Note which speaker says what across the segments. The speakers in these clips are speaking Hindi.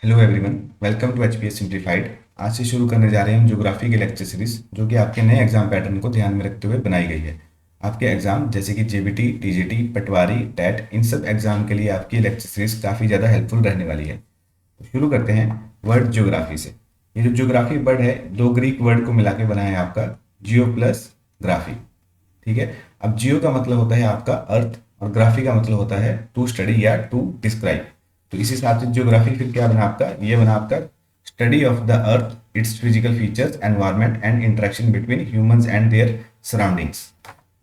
Speaker 1: Hello everyone, welcome to HPS simplified. आज से शुरू करने जा रहे हैं हम ज्योग्राफी की लेक्चर सीरीज, जो कि आपके नए एग्जाम पैटर्न को ध्यान में रखते हुए बनाई गई है। आपके एग्जाम जैसे कि जेबीटी, टीजीटी, पटवारी, टेट, इन सब एग्जाम के लिए आपकी लेक्चर सीरीज काफ़ी ज़्यादा हेल्पफुल रहने वाली है। तो शुरू करते हैं वर्ड ज्योग्राफी से। ये जो ज्योग्राफी वर्ड है, दो ग्रीक वर्ड को मिला के बना है आपका जियो प्लस ग्राफी। ठीक है। अब जियो का मतलब होता है आपका अर्थ, और ग्राफी का मतलब होता है टू स्टडी या टू डिस्क्राइब। तो इसी हिसाब से ज्योग्राफी फिर क्या बना आपका, ये बना आपका study of the earth, it's physical features, environment and interaction between humans and there surroundings.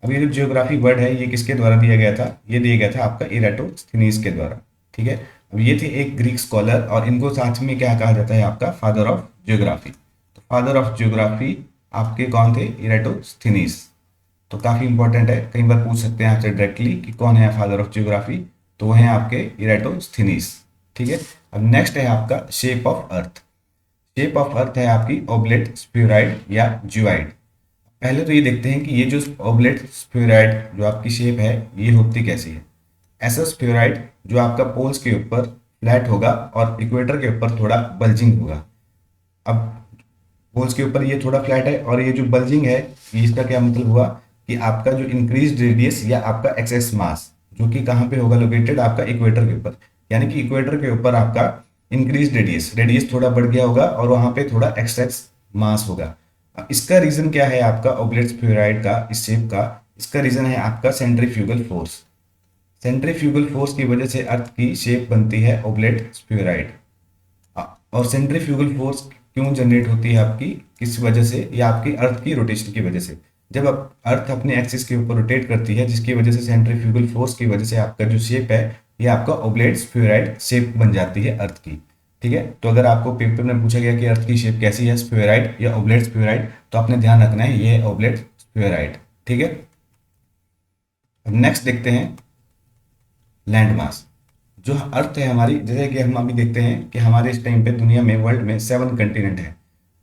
Speaker 1: अब ये जो जियोग्राफी वर्ड है, ये किसके द्वारा दिया गया था? ये दिया गया था आपका इराटोस्थेनीज के द्वारा। ठीक है। अब ये थे एक ग्रीक स्कॉलर, और इनको साथ में क्या कहा जाता है आपका फादर ऑफ जियोग्राफी। तो फादर ऑफ जियोग्राफी आपके कौन थे? इराटोस्थेनीज। तो काफी इंपॉर्टेंट है, कई बार पूछ सकते हैं आपसे डायरेक्टली कि कौन है फादर ऑफ जियोग्राफी। तो वो है आपके इराटोस्थेनीज। ठीक है। अब नेक्स्ट है आपका shape of earth. Shape of earth है आपकी ओबलेट, स्फीरॉइड या ज्यूआइड। पहले तो ये देखते हैं कि ये जो ओबलेट स्फीरॉइड जो आपकी शेप है, ये होती कैसी है। ऐसा स्फीरॉइड जो आपका पोल्स के ऊपर फ्लैट होगा और इक्वेटर के ऊपर थोड़ा बल्जिंग होगा। अब पोल्स के ऊपर ये थोड़ा फ्लैट है, और ये जो बल्जिंग है, ये इसका क्या मतलब हुआ कि आपका जो इंक्रीज रेडियस या आपका एक्सेस मास, जो कि कहाँ पे होगा लोकेटेड? आपका इक्वेटर के ऊपर। यानी कि इक्वेटर के ऊपर आपका इंक्रीज रेडियस, रेडियस थोड़ा बढ़ गया होगा, और वहां पे थोड़ा एक्सेस मास होगा। अब इसका रीजन क्या है आपका ओब्लेट स्फीरॉइड का, इस शेप का? इसका रीजन है आपका सेंट्रीफ्यूगल फोर्स। सेंट्रीफ्यूगल फोर्स की वजह से अर्थ की शेप बनती है ओब्लेट स्फीरॉइड। और सेंट्रीफ्यूगल फोर्स क्यों जनरेट होती है आपकी, किस वजह से? या आपकी अर्थ की रोटेशन की वजह से। जब आप अर्थ अपने एक्सिस के ऊपर रोटेट करती है, जिसकी वजह से सेंट्रीफ्यूगल फोर्स की वजह से आपका जो शेप है, ये आपका ओब्लेट स्फीरॉइड शेप बन जाती है अर्थ की। ठीक है। तो अगर आपको पेपर में पूछा गया कि अर्थ की शेप कैसी है, स्फीरॉइड या ओब्लेट स्फीरॉइड, तो आपने ध्यान रखना है ये है ओब्लेट स्फीरॉइड। ठीक है। अब नेक्स्ट देखते हैं लैंड मास। जो अर्थ है हमारी, जैसे कि हम अभी देखते हैं कि हमारे इस टाइम पे दुनिया में, वर्ल्ड में 7 कंटिनेंट है।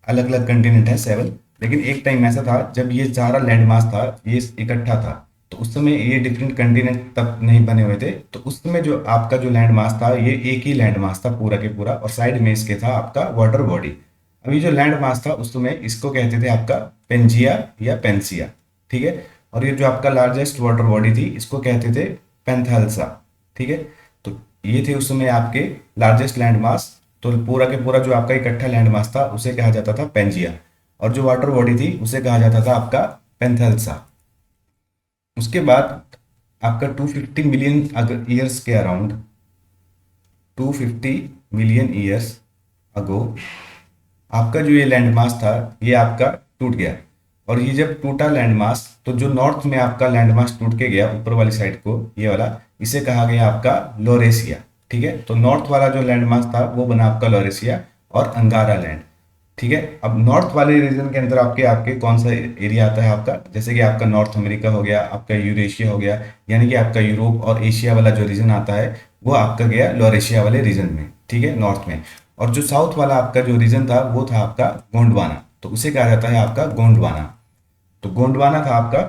Speaker 1: अलग अलग कंटिनेंट है 7। लेकिन एक टाइम ऐसा था जब ये सारा लैंड मास था, ये इकट्ठा था। तो उस समय ये डिफरेंट कंटिनेंट तब नहीं बने हुए थे। तो उस समय जो आपका जो लैंड मास था, ये एक ही लैंड मास था पूरा के पूरा, और साइड में इसके था आपका वाटर बॉडी। अभी जो लैंड मास था उस समय, इसको कहते थे आपका पेंजिया या पेंसिया। ठीक है। और ये जो आपका लार्जेस्ट वाटर बॉडी थी, इसको कहते थे पेंथाल्सा। ठीक है। तो ये थे उस समय आपके लार्जेस्ट लैंड मास। तो पूरा के पूरा जो आपका इकट्ठा लैंड मास था, उसे कहा जाता था पेंजिया। और जो वाटर बॉडी थी, उसे कहा जाता था आपका पेंथाल्सा। उसके बाद आपका 250 मिलियन अगर ईयर्स के अराउंड, 250 मिलियन ईयर्स अगो, आपका जो ये लैंड मास था, ये आपका टूट गया। और ये जब टूटा लैंड मास, तो जो नॉर्थ में आपका लैंड मास टूट के गया ऊपर वाली साइड को, ये वाला, इसे कहा गया आपका लोरेशिया। ठीक है। तो नॉर्थ वाला जो लैंड मास था, वो बना आपका लोरेशिया और अंगारा लैंड। ठीक है। अब नॉर्थ वाले रीजन के अंदर आपके आपके कौन सा एरिया आता है आपका? जैसे कि आपका नॉर्थ अमेरिका हो गया, आपका यूरेशिया हो गया, यानी कि आपका यूरोप और एशिया वाला जो रीजन आता है, वो आपका गया लोरेशिया वाले रीजन में। ठीक है, नॉर्थ में। और जो साउथ वाला आपका जो रीजन था, वो था आपका गोंडवाना। तो उसे कहा जाता है आपका गोंडवाना। तो गोंडवाना था आपका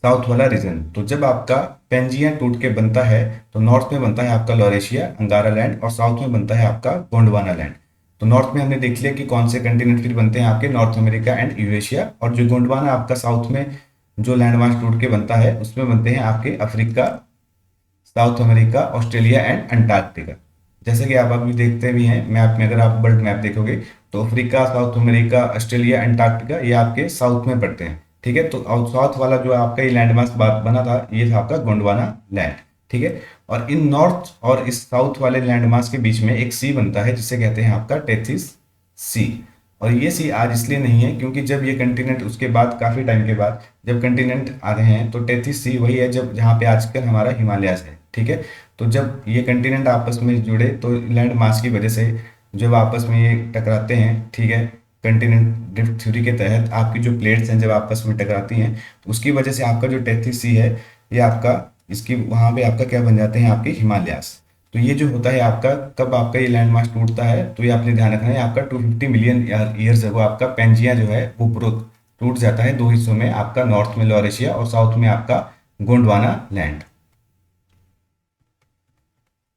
Speaker 1: साउथ वाला रीजन। तो जब आपका पेंजिया टूट के बनता है, तो नॉर्थ में बनता है आपका लॉरेशिया, अंगारा लैंड, और साउथ में बनता है आपका गोंडवाना लैंड। तो नॉर्थ में हमने देख लिया कि कौन से कंटिनेंट फिर बनते हैं आपके, नॉर्थ अमेरिका एंड यूरेशिया। और जो गोंडवाना आपका साउथ में जो लैंड मास टूट के बनता है, उसमें बनते हैं आपके Africa, south America, Australia and Antarctica. जैसे कि आप अभी देखते भी हैं मैप में, अगर आप वर्ल्ड मैप देखोगे, तो Africa, south America, Australia, Antarctica, ये आपके साउथ में पड़ते हैं। ठीक है। तो साउथ वाला जो आपका ये लैंड मास बना था, ये था आपका गोंडवाना लैंड। ठीक है। और इन नॉर्थ और इस साउथ वाले लैंड मास के बीच में एक सी बनता है, जिसे कहते हैं आपका टेथिस सी। और ये सी आज इसलिए नहीं है क्योंकि जब ये कंटिनेंट, उसके बाद काफी टाइम के बाद जब कंटिनेंट आ रहे हैं, तो टेथिस सी वही है जब जहाँ पे आजकल हमारा हिमालयास है। ठीक है। तो जब ये कंटिनेंट आपस में जुड़े, तो लैंड मास की वजह से जब आपस में ये टकराते हैं, ठीक है, कंटिनेंट ड्रिफ्ट थ्योरी के तहत आपकी जो प्लेट्स हैं जब आपस में टकराती हैं, तो उसकी वजह से आपका जो टेथिस सी है, ये आपका, इसकी वहाँ पे आपका क्या बन जाते हैं आपके हिमालयास। तो ये जो होता है आपका, कब आपका ये लैंड मास टूटता है, तो ये आपने ध्यान रखना है आपका 250 मिलियन ईयर्स अगो आपका पेंजिया जो है वो पूरा टूट जाता है दो हिस्सों में, आपका नॉर्थ में लॉरेशिया और साउथ में आपका गोंडवाना लैंड।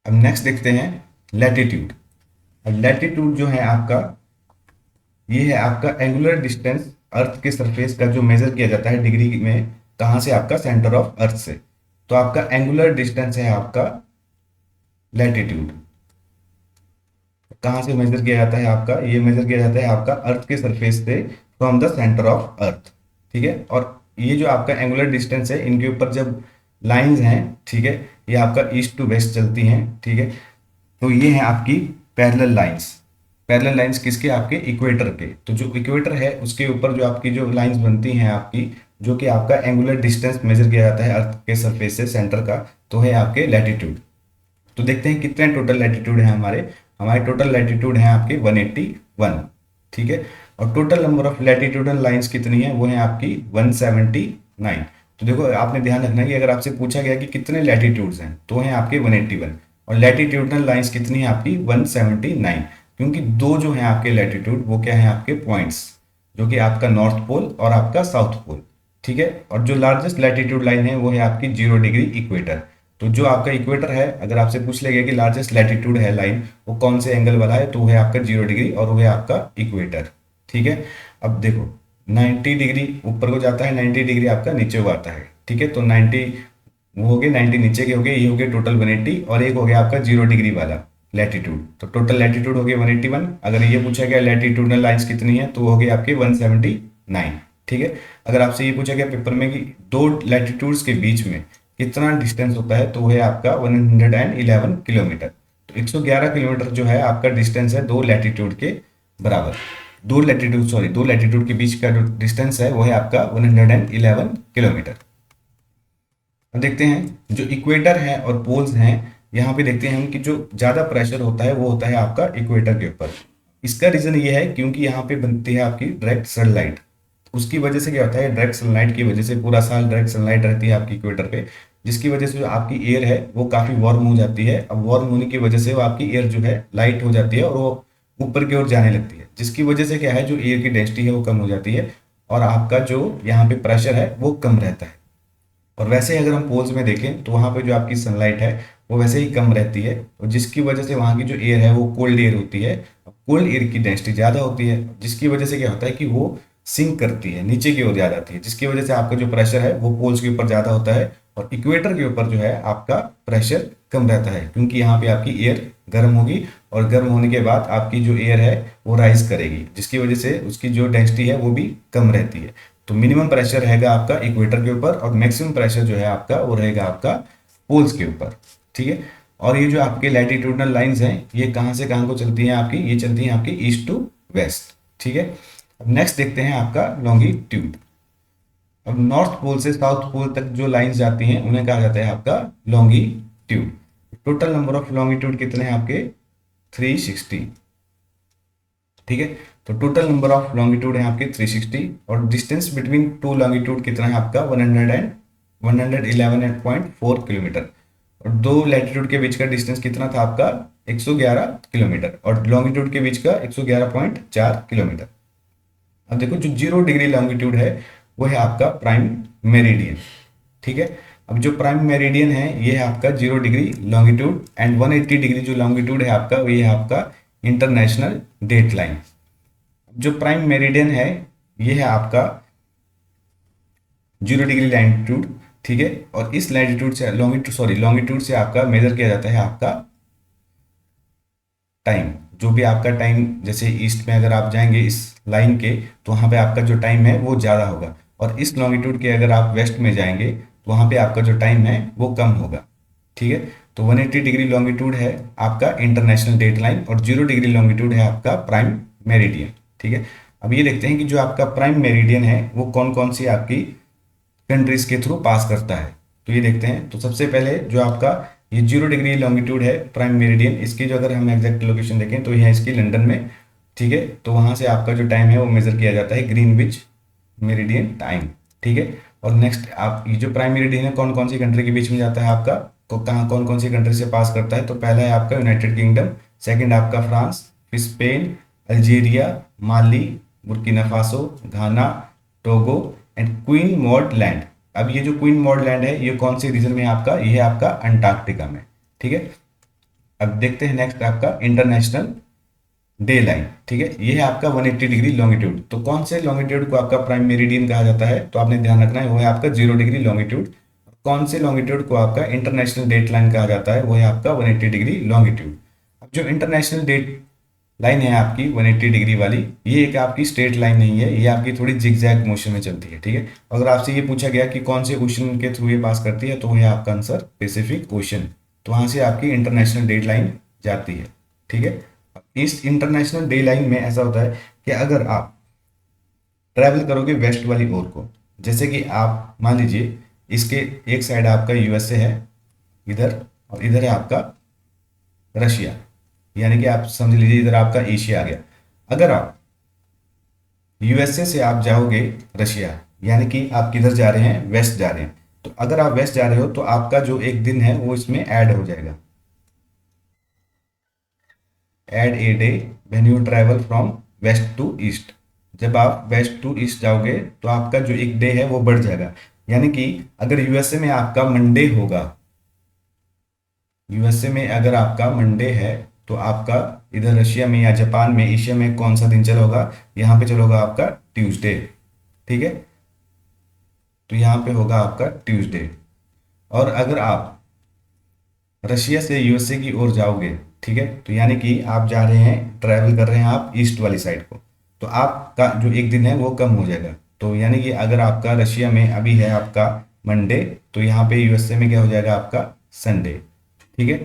Speaker 1: अब नेक्स्ट देखते हैं लैटिट्यूड। अब लैटिट्यूड जो है आपका, ये है आपका एंगुलर डिस्टेंस अर्थ के सरफेस का जो मेजर किया जाता है डिग्री में, कहाँ से, आपका सेंटर ऑफ अर्थ से। तो आपका एंगुलर डिस्टेंस है आपका लैटिट्यूड। कहाँ से मेजर किया जाता है आपका, ये मेजर किया जाता है आपका अर्थ के सरफेस से, from the centre of earth. ठीक है, और ये जो आपका एंगुलर डिस्टेंस है, इनके ऊपर जब लाइंस हैं, ठीक है, ये आपका ईस्ट टू वेस्ट चलती हैं, ठीक है, तो ये है आपकी पैरेलल लाइंस। पैरेलल लाइंस किसके, आपके इक्वेटर के। तो जो इक्वेटर है उसके ऊपर जो आपकी जो लाइंस बनती हैं आपकी, जो कि आपका एंगुलर डिस्टेंस मेजर किया जाता है अर्थ के सरफेस से सेंटर का, तो है आपके लैटिट्यूड। तो देखते हैं कितने टोटल लैटिट्यूड है हमारे। हमारे टोटल लैटिट्यूड है आपके 181। ठीक है, और total number of latitudinal lines कितनी है, वो है आपकी 179। तो देखो आपने ध्यान रखना कि अगर आपसे पूछा गया कि कितने लैटिट्यूड्स हैं, तो है आपके 181, और लैटिट्यूडल लाइंस कितनी है आपकी 179। क्योंकि दो जो है आपके लैटिट्यूड, वो क्या है आपके पॉइंट्स, जो कि आपका नॉर्थ पोल और आपका साउथ पोल। ठीक है, और जो लार्जेस्ट लैटिट्यूड लाइन है वो है आपकी 0 डिग्री इक्वेटर। तो जो आपका इक्वेटर है, अगर आपसे पूछ लेगा कि लार्जेस्ट लैटिट्यूड है लाइन वो कौन से एंगल वाला है, तो वो है आपका 0 डिग्री और वो है आपका इक्वेटर। ठीक है, अब देखो 90 डिग्री ऊपर को जाता है, 90 डिग्री आपका नीचे को आता है। ठीक है, तो 90 वो हो गए, 90 नीचे के हो गए, ये हो गए टोटल 180, और एक हो गया आपका 0 डिग्री वाला लैटिट्यूड। तो टोटल लैटिट्यूड हो गया 181। अगर ये पूछा गया लैटिट्यूडनल लाइंस कितनी है, तो वो हो गई आपकी 179। ठीक है, अगर आपसे ये पूछा गया पेपर में कि दो लैटिट्यूड्स के बीच में कितना डिस्टेंस होता है, तो वो है आपका 111 किलोमीटर। तो 111 किलोमीटर जो है आपका डिस्टेंस है दो लैटिट्यूड के बराबर। दो लैटिट्यूड के बीच का जो डिस्टेंस है वो है आपका 111 किलोमीटर। अब देखते हैं जो इक्वेटर है और पोल्स हैं, यहाँ पे देखते हैं हम कि जो ज़्यादा प्रेशर होता है वो होता है आपका इक्वेटर के ऊपर। इसका रीज़न ये है क्योंकि यहाँ पे बनती है आपकी डायरेक्ट सनलाइट। उसकी वजह से क्या होता है, डायरेक्ट सनलाइट की वजह से पूरा साल डायरेक्ट सनलाइट रहती है आपकी इक्वेटर पे, जिसकी वजह से जो आपकी एयर है वो काफ़ी वार्म हो जाती है। अब वार्म होने की वजह से वो आपकी एयर जो है लाइट हो जाती है और वो ऊपर की ओर जाने लगती है, जिसकी वजह से क्या है, जो एयर की डेंसिटी है वो कम हो जाती है और आपका जो यहाँ पे प्रेशर है वो कम रहता है। और वैसे ही अगर हम पोल्स में देखें तो वहाँ पे जो आपकी सनलाइट है वो वैसे ही कम रहती है, और जिसकी वजह से वहाँ की जो एयर है वो कोल्ड एयर होती है। कोल्ड एयर की डेंसिटी ज़्यादा होती है, जिसकी वजह से क्या होता है कि वो सिंक करती है, नीचे की ओर जा जाती है, जिसकी वजह से आपका जो प्रेशर है वो पोल्स के ऊपर ज़्यादा होता है और इक्वेटर के ऊपर जो है आपका प्रेशर कम रहता है, क्योंकि यहाँ पे आपकी एयर गर्म होगी और गर्म होने के बाद आपकी जो एयर है वो राइज करेगी, जिसकी वजह से उसकी जो डेंसिटी है वो भी कम रहती है। तो मिनिमम प्रेशर रहेगा आपका इक्वेटर के ऊपर और मैक्सिमम प्रेशर जो है आपका वो रहेगा आपका पोल्स के ऊपर। ठीक है, और ये जो आपके लैटिट्यूडनल लाइंस हैं ये कहाँ से कहाँ को चलती हैं आपकी, ये चलती हैं आपकी ईस्ट टू वेस्ट। ठीक है, अब नेक्स्ट देखते हैं आपका लॉन्गिट्यूड। अब नॉर्थ पोल से साउथ पोल तक जो लाइंस जाती हैं उन्हें कहा जाता है आपका longitude. Total number of longitude कितने हैं आपके 360। ठीक है, तो टोटल नंबर ऑफ लॉन्गिट्यूड है आपके 360 और डिस्टेंस बिटवीन टू लॉन्गिट्यूड कितना है आपका 111.4 किलोमीटर। और दो लैटिट्यूड के बीच का डिस्टेंस कितना था आपका 111 किलोमीटर और लॉन्गिट्यूड के बीच का 111.4 किलोमीटर। अब देखो जो 0 डिग्री लॉन्गिट्यूड है वो है आपका प्राइम मेरिडियन। ठीक है, अब जो प्राइम मेरिडियन है ये है आपका 0 डिग्री लॉन्गिट्यूड एंड 180 डिग्री जो लॉन्गिट्यूड है आपका वो ये है आपका इंटरनेशनल डेट लाइन। जो प्राइम मेरिडियन है ये है आपका 0 डिग्री लैटिट्यूड। ठीक है, और इस लैटिट्यूड से लॉन्गिट्यूड से आपका मेजर किया जाता है आपका टाइम। जो भी आपका टाइम, जैसे ईस्ट में अगर आप जाएंगे इस लाइन के, तो वहाँ पे आपका जो टाइम है वो ज़्यादा होगा, और इस लॉन्गिट्यूड के अगर आप वेस्ट में जाएंगे तो वहाँ पे आपका जो टाइम है वो कम होगा। ठीक है, तो 180 डिग्री लॉन्गिट्यूड है आपका इंटरनेशनल डेट लाइन और 0 डिग्री लॉन्गिट्यूड है आपका प्राइम मेरिडियन। ठीक है, अब ये देखते हैं कि जो आपका प्राइम मेरिडियन है वो कौन कौन सी आपकी कंट्रीज के थ्रू पास करता है। तो ये देखते हैं, तो सबसे पहले जो आपका ये 0 डिग्री लॉन्गिट्यूड है प्राइम मेरिडियन, इसकी जो अगर हम एग्जैक्ट लोकेशन देखें तो यह है इसकी लंदन में। ठीक है, तो वहाँ से आपका जो टाइम है वो मेजर किया जाता है ग्रीनविच मेरिडियन टाइम। ठीक है, और नेक्स्ट आप ये जो प्राइम मेरिडियन है कौन कौन सी कंट्री के बीच में जाता है आपका, तो कहाँ कौन कौन सी कंट्री से पास करता है, तो पहला है आपका यूनाइटेड किंगडम, सेकंड आपका फ्रांस, फिर Spain, Algeria, Mali, Burkina Faso, Ghana, Togo and queen mod land. अब ये जो क्वीन मॉड लैंड है ये कौन से रीजन में है आपका, ये है आपका अंटार्कटिका में। ठीक है, अब देखते हैं नेक्स्ट आपका इंटरनेशनल डे लाइन, ठीक है, ये है आपका 180 डिग्री लॉन्गिट्यूड। तो कौन से लॉन्गिट्यूड को आपका प्राइम मेरिडियन कहा जाता है, तो आपने ध्यान रखना है वो है आपका 0 डिग्री लॉन्गिट्यूड। कौन से लॉन्गिट्यूड को आपका इंटरनेशनल डेट लाइन कहा जाता है, वो है आपका 180 डिग्री लॉन्गिट्यूड। अब जो इंटरनेशनल डेट लाइन है आपकी 180 डिग्री वाली, ये एक आपकी स्ट्रेट लाइन नहीं है, ये आपकी थोड़ी जिगजैग मोशन में चलती है, ठीक है। अगर आपसे ये पूछा गया कि कौन से ओशन के थ्रू ये पास करती है, तो ये आपका आंसर पैसिफिक ओशन। तो वहां से आपकी इंटरनेशनल डेट लाइन जाती है, ठीक है। इस इंटरनेशनल डे लाइन में ऐसा होता है कि अगर आप ट्रैवल करोगे वेस्ट वाली ओर को, जैसे कि आप मान लीजिए इसके एक साइड आपका यूएसए है इधर, और इधर है आपका रशिया, यानी कि आप समझ लीजिए इधर आपका एशिया आ गया। अगर आप यूएसए से आप जाओगे रशिया, यानी कि आप किधर जा रहे हैं, वेस्ट जा रहे हैं। तो अगर आप वेस्ट जा रहे हो तो आपका जो एक दिन है वो इसमें ऐड हो जाएगा। Add a day when you travel from west to east. जब आप वेस्ट टू ईस्ट जाओगे तो आपका जो एक डे है वो बढ़ जाएगा। यानी कि अगर यूएसए में आपका मंडे होगा, यूएसए में अगर आपका मंडे है, तो आपका इधर रशिया में या जापान में, एशिया में कौन सा दिन चला होगा, यहाँ पे चला होगा आपका ट्यूसडे, ठीक है। तो यहाँ पे होगा आपका ट्यूसडे। और अगर आप रशिया से यूएसए की ओर जाओगे, ठीक है, तो यानी कि आप जा रहे हैं, ट्रैवल कर रहे हैं आप ईस्ट वाली साइड को, तो आपका जो एक दिन है वो कम हो जाएगा। तो यानी कि अगर आपका रशिया में अभी है आपका मंडे, तो यहाँ पे यूएसए में क्या हो जाएगा आपका संडे, ठीक है।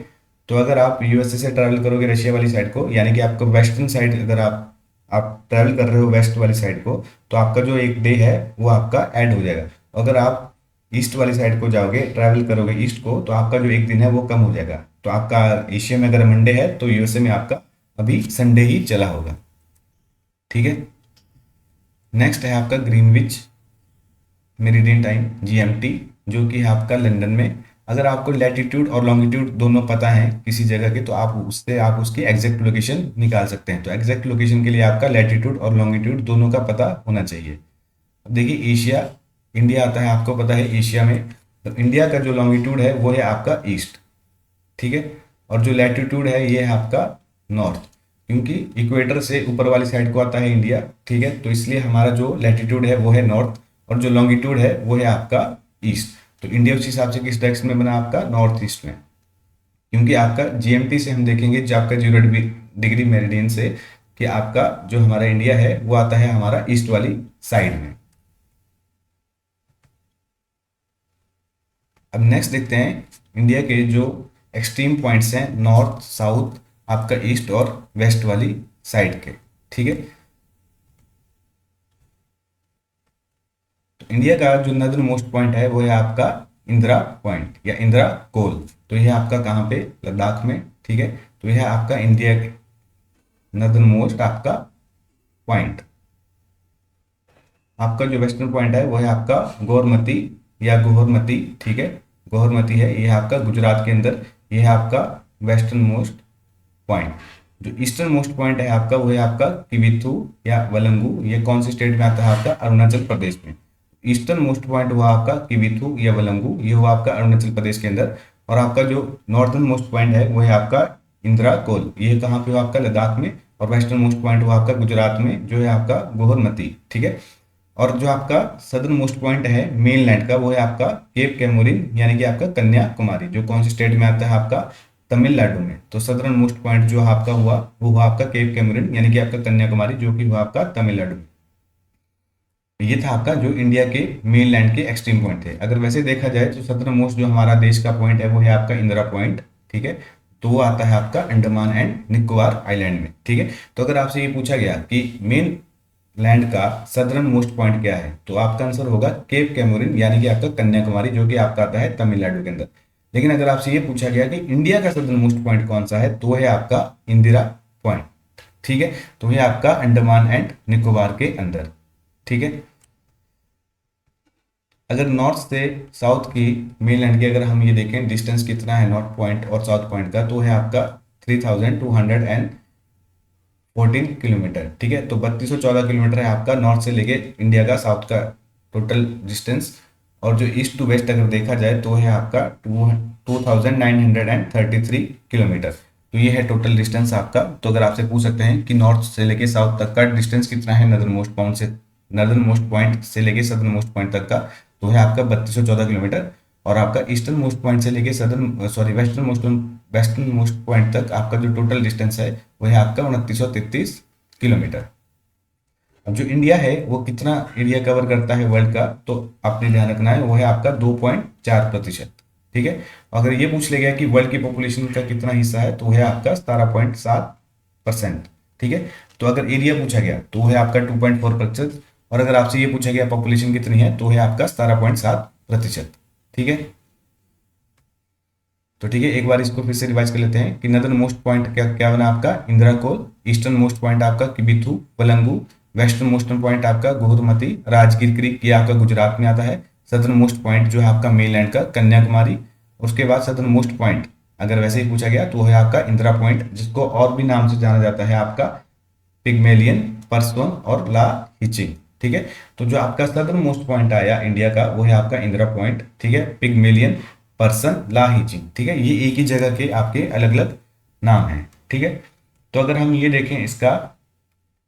Speaker 1: तो अगर आप यूएसए से ट्रैवल करोगे रशिया वाली साइड को, यानी कि आपका वेस्टर्न साइड, अगर आप ट्रैवल कर रहे हो वेस्ट वाली साइड को, तो आपका जो एक डे है वो आपका ऐड हो जाएगा। अगर आप ईस्ट वाली साइड को जाओगे, ट्रैवल करोगे ईस्ट को, तो आपका जो एक दिन है वो कम हो जाएगा। तो आपका एशिया में अगर मंडे है तो यूएसए में आपका अभी संडे ही चला होगा, ठीक है। नेक्स्ट है आपका ग्रीनविच मेरिडियन टाइम, जीएमटी, जो कि है आपका लंदन में। अगर आपको लैटिट्यूड और लॉन्गिट्यूड दोनों पता है किसी जगह के, तो आप उसकी एग्जैक्ट लोकेशन निकाल सकते हैं। तो एग्जैक्ट लोकेशन के लिए आपका लैटिट्यूड और लॉन्गिट्यूड दोनों का पता होना चाहिए। अब देखिए एशिया, इंडिया आता है, आपको पता है एशिया में, तो इंडिया का जो लॉन्गिट्यूड है वो है आपका ईस्ट, ठीक है। और जो लैटिट्यूड है ये है आपका नॉर्थ, क्योंकि इक्वेटर से ऊपर वाली साइड को आता है इंडिया, ठीक है। तो इसलिए हमारा जो लैटिट्यूड है वो है नॉर्थ, और जो लॉन्गिट्यूड है वो है आपका ईस्ट। तो इंडिया उस हिसाब से किस डायरेक्शन में बना आपका, नॉर्थ ईस्ट में। क्योंकि आपका जीएमटी से हम देखेंगे जो आपका 0 डिग्री मेरिडियन से, कि आपका जो हमारा इंडिया है वो आता है हमारा ईस्ट वाली साइड में। अब नेक्स्ट देखते हैं इंडिया के जो एक्सट्रीम पॉइंट्स हैं, नॉर्थ साउथ, आपका ईस्ट और वेस्ट वाली साइड के, ठीक है। तो इंडिया का जो नदर्न मोस्ट पॉइंट है वो है आपका इंदिरा पॉइंट या इंदिरा कोल। तो यह आपका कहाँ पे, लद्दाख में, ठीक है। तो यह आपका इंडिया नदर्न मोस्ट आपका पॉइंट। आपका जो वेस्टर्न पॉइंट है वो है आपका गोरमती या गोहरमती, ठीक है, गोहरमती है, ये है आपका गुजरात के अंदर, ये है आपका वेस्टर्न मोस्ट पॉइंट। जो ईस्टर्न मोस्ट पॉइंट है आपका वो है आपका किविथु या वलंगू, ये कौन सी स्टेट में आता है आपका, अरुणाचल प्रदेश में। ईस्टर्न मोस्ट पॉइंट हुआ आपका किविथु या वलंगू, ये हुआ आपका अरुणाचल प्रदेश के अंदर। और आपका जो नॉर्थर्न मोस्ट पॉइंट है वो है आपका इंदिरा कोल, ये कहाँ पे हुआ आपका, लद्दाख में। और वेस्टर्न मोस्ट पॉइंट हुआ आपका गुजरात में, जो है आपका गोहरमती, ठीक है। और जो आपका सदर्न मोस्ट पॉइंट है मेन लैंड का वो है आपका केप कैमोरिन, यानी कि आपका कन्याकुमारी, जो कौन सी स्टेट में आता है आपका, तमिलनाडु में। तो सदर्न मोस्ट पॉइंट जो आपका हुआ वो हुआ आपका केप कैमोरिन, यानी कि आपका कन्याकुमारी, जो कि हुआ आपका तमिलनाडु में। ये था आपका जो इंडिया के मेन लैंड के एक्सट्रीम पॉइंट थे। अगर वैसे देखा जाए तो सदर्न मोस्ट जो हमारा देश का पॉइंट है वो है आपका इंदिरा पॉइंट, ठीक है। तो वो आता है आपका अंडमान एंड निकोबार आइलैंड में, ठीक है। तो अगर आपसे ये पूछा गया कि मेन लैंड का सदर्न मोस्ट पॉइंट क्या है, तो आपका आंसर होगा केप कैमोरिन, यानी कि आपका कन्याकुमारी, जो कि आपका आता है तमिलनाडु के अंदर। लेकिन अगर आपसे ये पूछा गया कि इंडिया का सदर्न मोस्ट पॉइंट कौन सा है, तो है आपका इंदिरा पॉइंट, ठीक है। तो ये आपका अंडमान एंड निकोबार के अंदर, ठीक है। अगर नॉर्थ से साउथ की मेनलैंड की अगर हम ये देखें डिस्टेंस कितना है नॉर्थ पॉइंट और साउथ पॉइंट का, तो है आपका 3214 किलोमीटर, ठीक है। तो 3214 किलोमीटर है आपका नॉर्थ से लेके इंडिया का साउथ का टोटल डिस्टेंस। और जो ईस्ट टू वेस्ट अगर देखा जाए तो है आपका 2933 किलोमीटर। तो ये है टोटल डिस्टेंस आपका। तो अगर आपसे पूछ सकते हैं कि नॉर्थ से लेके साउथ तक का डिस्टेंस कितना है नर्दर्न मोस्ट पॉइंट से लेके सदर्न मोस्ट पॉइंट तक का, तो है आपका 3214 किलोमीटर। और आपका ईस्टर्न मोस्ट पॉइंट से लेके वेस्टर्न मोस्ट पॉइंट तक आपका जो टोटल डिस्टेंस है वो है आपका 2933 किलोमीटर। अब जो इंडिया है वो कितना एरिया कवर करता है वर्ल्ड का, तो आपने ध्यान रखना है वो है आपका 2.4%। ठीक है। अगर ये पूछ ले गया कि वर्ल्ड की पॉपुलेशन का कितना हिस्सा है, तो वो है आपका 17.7%। ठीक है। तो अगर एरिया पूछा गया तो वो है आपका 2.4%। और अगर आपसे ये पूछा गया पॉपुलेशन कितनी है, तो है आपका 17.7%। ठीक है। तो ठीक है, एक बार इसको फिर से रिवाइज कर लेते हैं कि नदर्न मोस्ट पॉइंट क्या क्या बना आपका इंदिरा कोल, ईस्टर्न मोस्ट पॉइंट आपका किबिथु पलंगू, वेस्टर्न मोस्ट पॉइंट आपका गोहरमती राजगीर क्रीक, ये आपका गुजरात में आता है। सदर्न मोस्ट पॉइंट जो है आपका मेनलैंड का कन्याकुमारी। उसके बाद सदर्न मोस्ट पॉइंट अगर वैसे ही पूछा गया तो है आपका इंदिरा पॉइंट, जिसको और भी नाम से जाना जाता है आपका पिग्मेलियन, परसवन और ला हिचिंग। ठीक है। तो जो आपका सदर्न मोस्ट पॉइंट आया इंडिया का वो है आपका इंदिरा पॉइंट। ठीक है। पिग्मेलियन, पर्सन, ला हिचिंग। ठीक है। ये एक ही जगह के आपके अलग अलग नाम हैं। ठीक है। तो अगर हम ये देखें इसका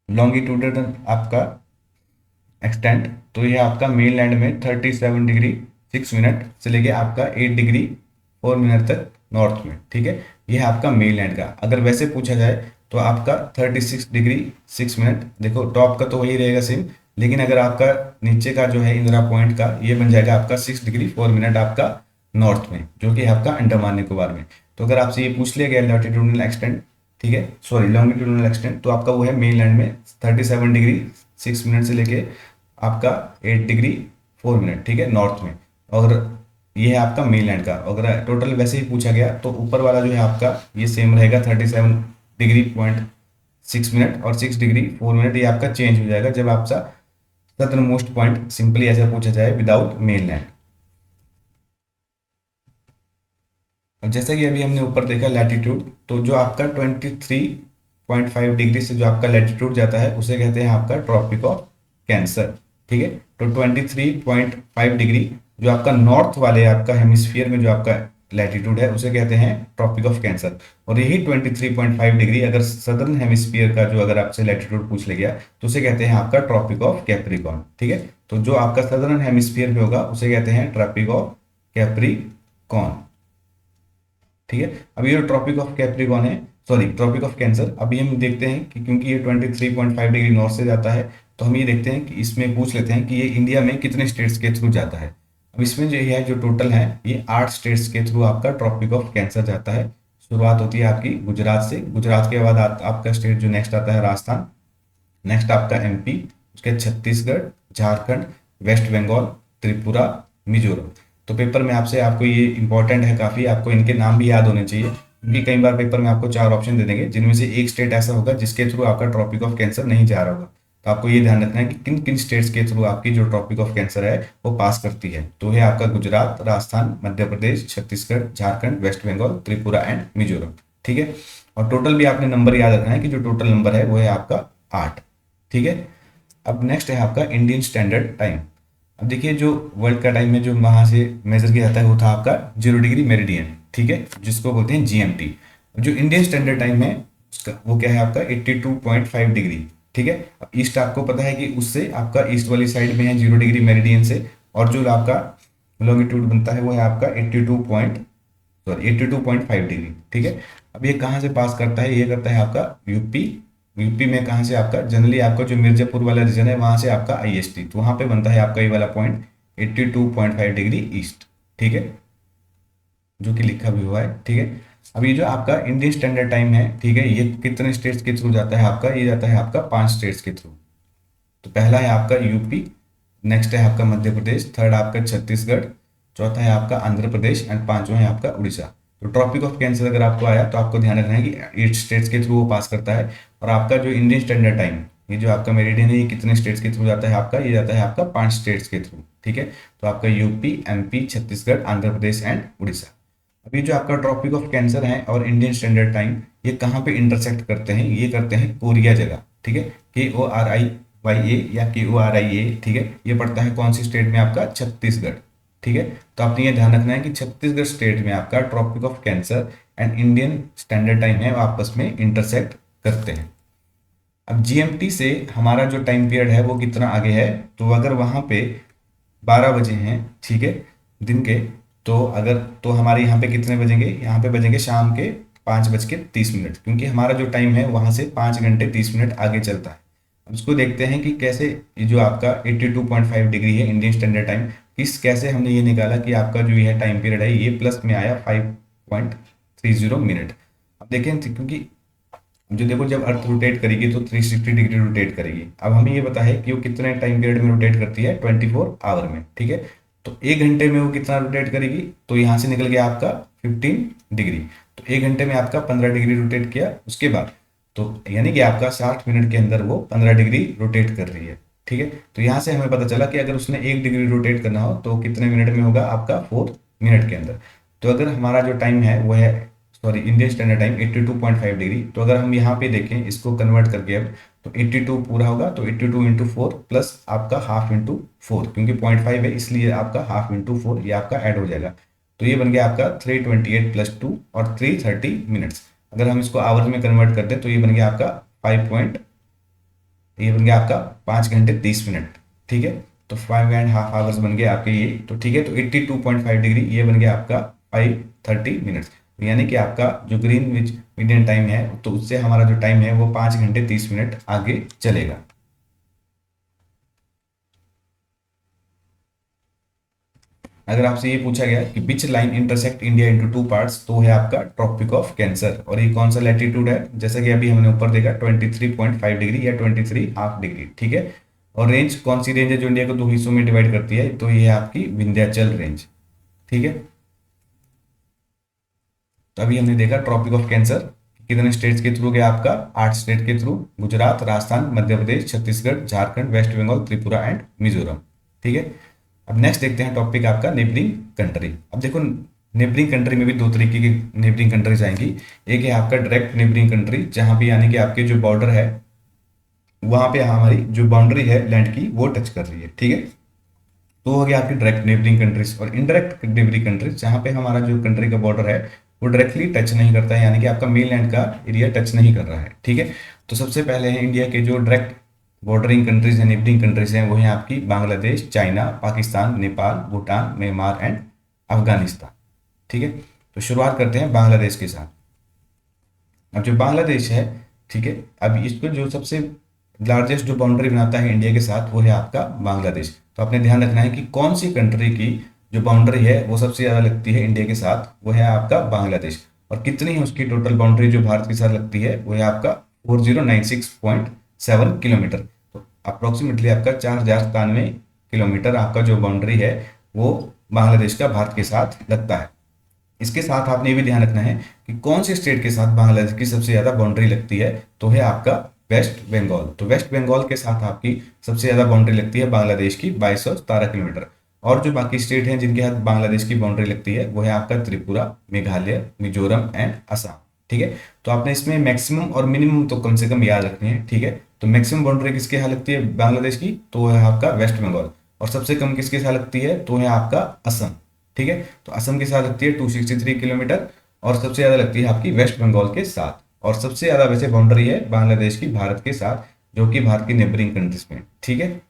Speaker 1: लॉन्गिट्यूडनल आपका एक्सटेंट, तो ये आपका मेन लैंड में 37 डिग्री 6 मिनट से लेके आपका 8 डिग्री 4 मिनट तक नॉर्थ में। ठीक है। ये है आपका मेन लैंड का। अगर वैसे पूछा जाए तो आपका 36 डिग्री 6 मिनट, देखो टॉप का तो वही रहेगा सेम, लेकिन अगर आपका नीचे का जो है इंदिरा पॉइंट का, ये बन जाएगा आपका 6 डिग्री 4 मिनट आपका नॉर्थ में, जो कि आपका अंडमान निकोबार में। तो अगर आपसे ये पूछ लिया गया लैटिट्यूडनल एक्सटेंट, ठीक है, सॉरी लॉन्गिट्यूडनल एक्सटेंट, तो आपका वो है मेन लैंड में 37 डिग्री 6 मिनट से लेके आपका 8 डिग्री 4 मिनट, ठीक है, नॉर्थ में। और ये है आपका मेनलैंड का। अगर टोटल वैसे ही पूछा गया तो ऊपर वाला जो है आपका ये सेम रहेगा 37 डिग्री 6 मिनट, और 6 डिग्री 4 मिनट ये आपका चेंज हो जाएगा जब आपका सदर्न मोस्ट पॉइंट सिंपली ऐसा पूछा जाए विदाउट मेनलैंड। और जैसा कि अभी हमने ऊपर देखा लैटिट्यूड, तो जो आपका 23.5 डिग्री से जो आपका लैटिट्यूड जाता है उसे कहते हैं आपका ट्रॉपिक ऑफ कैंसर। ठीक है। तो 23.5 डिग्री जो आपका नॉर्थ वाले आपका हेमिस्फीयर में जो आपका लैटिट्यूड है उसे कहते हैं ट्रॉपिक ऑफ कैंसर। और यही 23.5 डिग्री अगर सदर्न हेमिस्फीयर का जो अगर आपसे लैटिट्यूड पूछ ले गया तो उसे कहते हैं आपका ट्रॉपिक ऑफ कैप्रिकॉर्न। ठीक है। तो जो आपका सदर्न हेमिस्फीयर में होगा उसे कहते हैं ट्रॉपिक ऑफ कैप्रिकॉर्न। ठीक है। अब ये जो ट्रॉपिक ऑफ कैप्रिकॉर्न है, सॉरी ट्रॉपिक ऑफ कैंसर, अभी हम देखते हैं कि क्योंकि ये 23.5 डिग्री नॉर्थ से जाता है, तो हम ये देखते हैं कि इसमें पूछ लेते हैं कि ये इंडिया में कितने स्टेट्स के थ्रू जाता है। अब इसमें जो है जो टोटल है ये 8 स्टेट्स के थ्रू आपका ट्रॉपिक ऑफ कैंसर जाता है। शुरुआत होती है आपकी गुजरात से, गुजरात के बाद आपका स्टेट जो नेक्स्ट आता है राजस्थान, नेक्स्ट आपका एमपी, उसके छत्तीसगढ़, झारखंड, वेस्ट बंगाल, त्रिपुरा, मिजोरम। तो पेपर में आपसे आपको ये इंपॉर्टेंट है काफ़ी, आपको इनके नाम भी याद होने चाहिए, क्योंकि कई बार पेपर में आपको 4 ऑप्शन दे देंगे जिनमें से एक स्टेट ऐसा होगा जिसके थ्रू आपका ट्रॉपिक ऑफ कैंसर नहीं जा रहा होगा। तो आपको ये ध्यान रखना है कि किन किन स्टेट्स के थ्रू आपकी जो ट्रॉपिक ऑफ कैंसर है वो पास करती है। तो है आपका गुजरात, राजस्थान, मध्य प्रदेश, छत्तीसगढ़, झारखंड, वेस्ट बंगाल, त्रिपुरा एंड मिजोरम। ठीक है। और टोटल भी आपने नंबर याद रखना है कि जो टोटल नंबर है वो है आपका 8। ठीक है। अब नेक्स्ट है आपका इंडियन स्टैंडर्ड टाइम। अब देखिए जो वर्ल्ड का टाइम है जो वहाँ से मेजर किया जाता है वो था आपका 0 डिग्री मेरिडियन। ठीक है, जिसको बोलते हैं जीएमटी। जो इंडियन स्टैंडर्ड टाइम है उसका वो क्या है आपका 82.5 डिग्री। ठीक है। अब ईस्ट आपको पता है कि उससे आपका ईस्ट वाली साइड में है 0 डिग्री मेरिडियन से, और जो आपका लॉन्गिट्यूड बनता है वो है आपका 82.5 डिग्री। ठीक है। अब ये कहाँ से पास करता है, ये करता है आपका यूपी। यूपी में कहाँ से आपका जनरली आपका जो मिर्जापुर वाला रीजन है वहां से आपका आईएसटी, तो वहां पे बनता है आपका ये वाला पॉइंट 82.5 डिग्री ईस्ट। ठीक है, जो कि लिखा भी हुआ है। ठीक है। अब ये जो आपका इंडियन स्टैंडर्ड टाइम है, ठीक है, ये कितने स्टेट्स के थ्रू जाता है आपका, ये जाता है आपका 5 स्टेट्स के थ्रू। तो पहला है आपका यूपी, नेक्स्ट है आपका मध्य प्रदेश, थर्ड आपका छत्तीसगढ़, चौथा है आपका आंध्र प्रदेश एंड पांचवा है आपका उड़ीसा। तो ट्रॉपिक ऑफ कैंसर अगर आपको आया तो आपको ध्यान रखना है कि 8 स्टेट्स के थ्रू वो पास करता है। और आपका जो इंडियन स्टैंडर्ड टाइम, ये जो आपका मेरिडियन है, ये कितने स्टेट्स के थ्रू जाता है आपका, ये जाता है आपका 5 स्टेट्स के थ्रू। ठीक है। तो आपका UP, MP, Chhattisgarh, Andhra Pradesh and Orissa. अभी जो आपका ट्रॉपिक ऑफ कैंसर है और इंडियन स्टैंडर्ड टाइम, ये कहाँ पे इंटरसेक्ट करते हैं, ये करते हैं कोरिया जगह। ठीक है, KORIYA या KORIA। ठीक है, ये पड़ता है कौन सी स्टेट में आपका, छत्तीसगढ़। ठीक है। तो आपने ये ध्यान रखना है कि छत्तीसगढ़ स्टेट में आपका tropic of cancer and Indian standard time है वो आपस में इंटरसेक्ट करते हैं। अब जीएमटी से हमारा जो टाइम पीरियड है वो कितना आगे है, तो अगर वहाँ पे 12 बजे हैं, ठीक है, दिन के, तो अगर तो हमारे यहाँ पे कितने बजेंगे, यहाँ पे बजेंगे शाम के 5:30, क्योंकि हमारा जो टाइम है वहाँ से 5 घंटे 30 मिनट आगे चलता है। अब इसको देखते हैं कि कैसे ये जो आपका 82.5 डिग्री है इंडियन स्टैंडर्ड टाइम, किस कैसे हमने ये निकाला कि आपका जो ये टाइम पीरियड है ये प्लस में आया 5.30 मिनट। अब देखें क्योंकि जो देखो जब अर्थ रोटेट करेगी तो 360 डिग्री रोटेट करेगी। अब हमें ये पता है कि वो कितने टाइम पीरियड में रोटेट करती है, 24 आवर में, ठीक है। तो 1 घंटे में वो कितना रोटेट करेगी, तो यहाँ से निकल गया आपका 15 डिग्री। तो 1 घंटे में आपका 15 डिग्री रोटेट किया, उसके बाद तो यानी कि आपका 60 मिनट के अंदर वो 15 डिग्री रोटेट कर रही है, ठीक है। तो यहाँ से हमें पता चला कि अगर उसने 1 डिग्री रोटेट करना हो तो कितने मिनट में होगा, आपका 4 मिनट के अंदर। तो अगर हमारा जो टाइम है वो है, sorry, Indian standard time 82.5 degree, तो अगर हम यहाँ पे देखें इसको कन्वर्ट करके अब, तो 82 पूरा होगा तो 82 × 4 प्लस आपका हाफ इंटू 4, क्योंकि 0.5 है इसलिए आपका हाफ इंटू 4 ये आपका ऐड हो जाएगा। तो ये बन गया आपका 328 + 2 और 330 मिनट्स। अगर हम इसको आवर्स में कन्वर्ट कर दें तो ये बन गया आपका 5 घंटे 30 मिनट, ठीक है। तो 5.5 आवर्स बन गए आपके ये, तो ठीक है। तो 82.5 डिग्री ये बन गया आपका 530 मिनट्स, यानी कि आपका जो ग्रीनविच मीडियन टाइम है तो उससे हमारा जो टाइम है वो 5 घंटे 30 मिनट आगे चलेगा। अगर आपसे ये पूछा गया कि which line intersect India into 2 parts, तो है आपका ट्रॉपिक ऑफ कैंसर। और ये कौन सा लैटिट्यूड है, जैसा कि अभी हमने ऊपर देखा 23.5 डिग्री या 23.5 डिग्री, ठीक है। और रेंज कौन सी रेंज है जो इंडिया को 2 हिस्सों में डिवाइड करती है, तो ये है आपकी विंध्याचल रेंज, ठीक है। तो अभी हमने देखा ट्रॉपिक ऑफ कैंसर कितने स्टेट्स के थ्रू गया, आपका 8 स्टेट के थ्रू, गुजरात, राजस्थान, मध्य प्रदेश, छत्तीसगढ़, झारखंड, वेस्ट बंगाल, त्रिपुरा एंड मिजोरम, ठीक है। अब नेक्स्ट देखते हैं टॉपिक आपका नेबरिंग कंट्री। अब देखो नेबरिंग कंट्री में भी दो तरीके की नेबरिंग कंट्रीज आएंगी। एक है आपका डायरेक्ट नेबरिंग कंट्री, जहां पे यानी कि आपके जो बॉर्डर है वहां पे हमारी जो बाउंड्री है लैंड की वो टच कर रही है, ठीक है। तो हो गया आपकी डायरेक्ट नेबरिंग कंट्रीज। और इनडायरेक्ट नेबरिंग कंट्रीज जहां पे हमारा जो कंट्री का बॉर्डर है वो डायरेक्टली टच नहीं करता है, यानी कि आपका मेन लैंड का एरिया टच नहीं कर रहा है, ठीक है। तो सबसे पहले है इंडिया के जो डायरेक्ट बॉर्डरिंग कंट्रीज हैं, नेबरिंग कंट्रीज हैं, वो है आपकी Bangladesh, China, Pakistan, Nepal, Bhutan, Myanmar and Afghanistan, ठीक है। तो शुरुआत करते हैं बांग्लादेश के साथ। अब जो बांग्लादेश है, ठीक है, अब इसको जो सबसे लार्जेस्ट जो बाउंड्री बनाता है इंडिया के साथ वो है आपका बांग्लादेश। तो आपने ध्यान रखना है कि कौन सी कंट्री की जो बाउंड्री है वो सबसे ज़्यादा लगती है इंडिया के साथ, वो है आपका बांग्लादेश। और कितनी है उसकी टोटल बाउंड्री जो भारत के साथ लगती है, वो है आपका 4096.7 किलोमीटर। तो अप्रोक्सीमेटली आपका 4097 किलोमीटर आपका जो बाउंड्री है वो बांग्लादेश का भारत के साथ लगता है। इसके साथ आपने ये भी ध्यान रखना है कि कौन से स्टेट के साथ बांग्लादेश की सबसे ज़्यादा बाउंड्री लगती है, तो है आपका वेस्ट बंगाल। तो वेस्ट बंगाल के साथ आपकी सबसे ज़्यादा बाउंड्री लगती है बांग्लादेश की 2217 किलोमीटर। और जो बाकी स्टेट हैं जिनके साथ बांग्लादेश की बाउंड्री लगती है वो है आपका त्रिपुरा, मेघालय, मिजोरम एंड असम, ठीक है। तो आपने इसमें मैक्सिमम और मिनिमम तो कम से कम याद रखनी है, ठीक है। तो मैक्सिमम बाउंड्री किसके यहाँ लगती है बांग्लादेश की, तो है आपका वेस्ट बंगाल। और सबसे कम किसके साथ लगती है, तो है आपका असम, ठीक है। तो असम के साथ लगती है 263 किलोमीटर और सबसे ज़्यादा लगती है आपकी वेस्ट बंगाल के साथ। और सबसे ज़्यादा वैसे बाउंड्री है बांग्लादेश की भारत के साथ, जो कि भारत की नेबरिंग कंट्रीज में, ठीक है।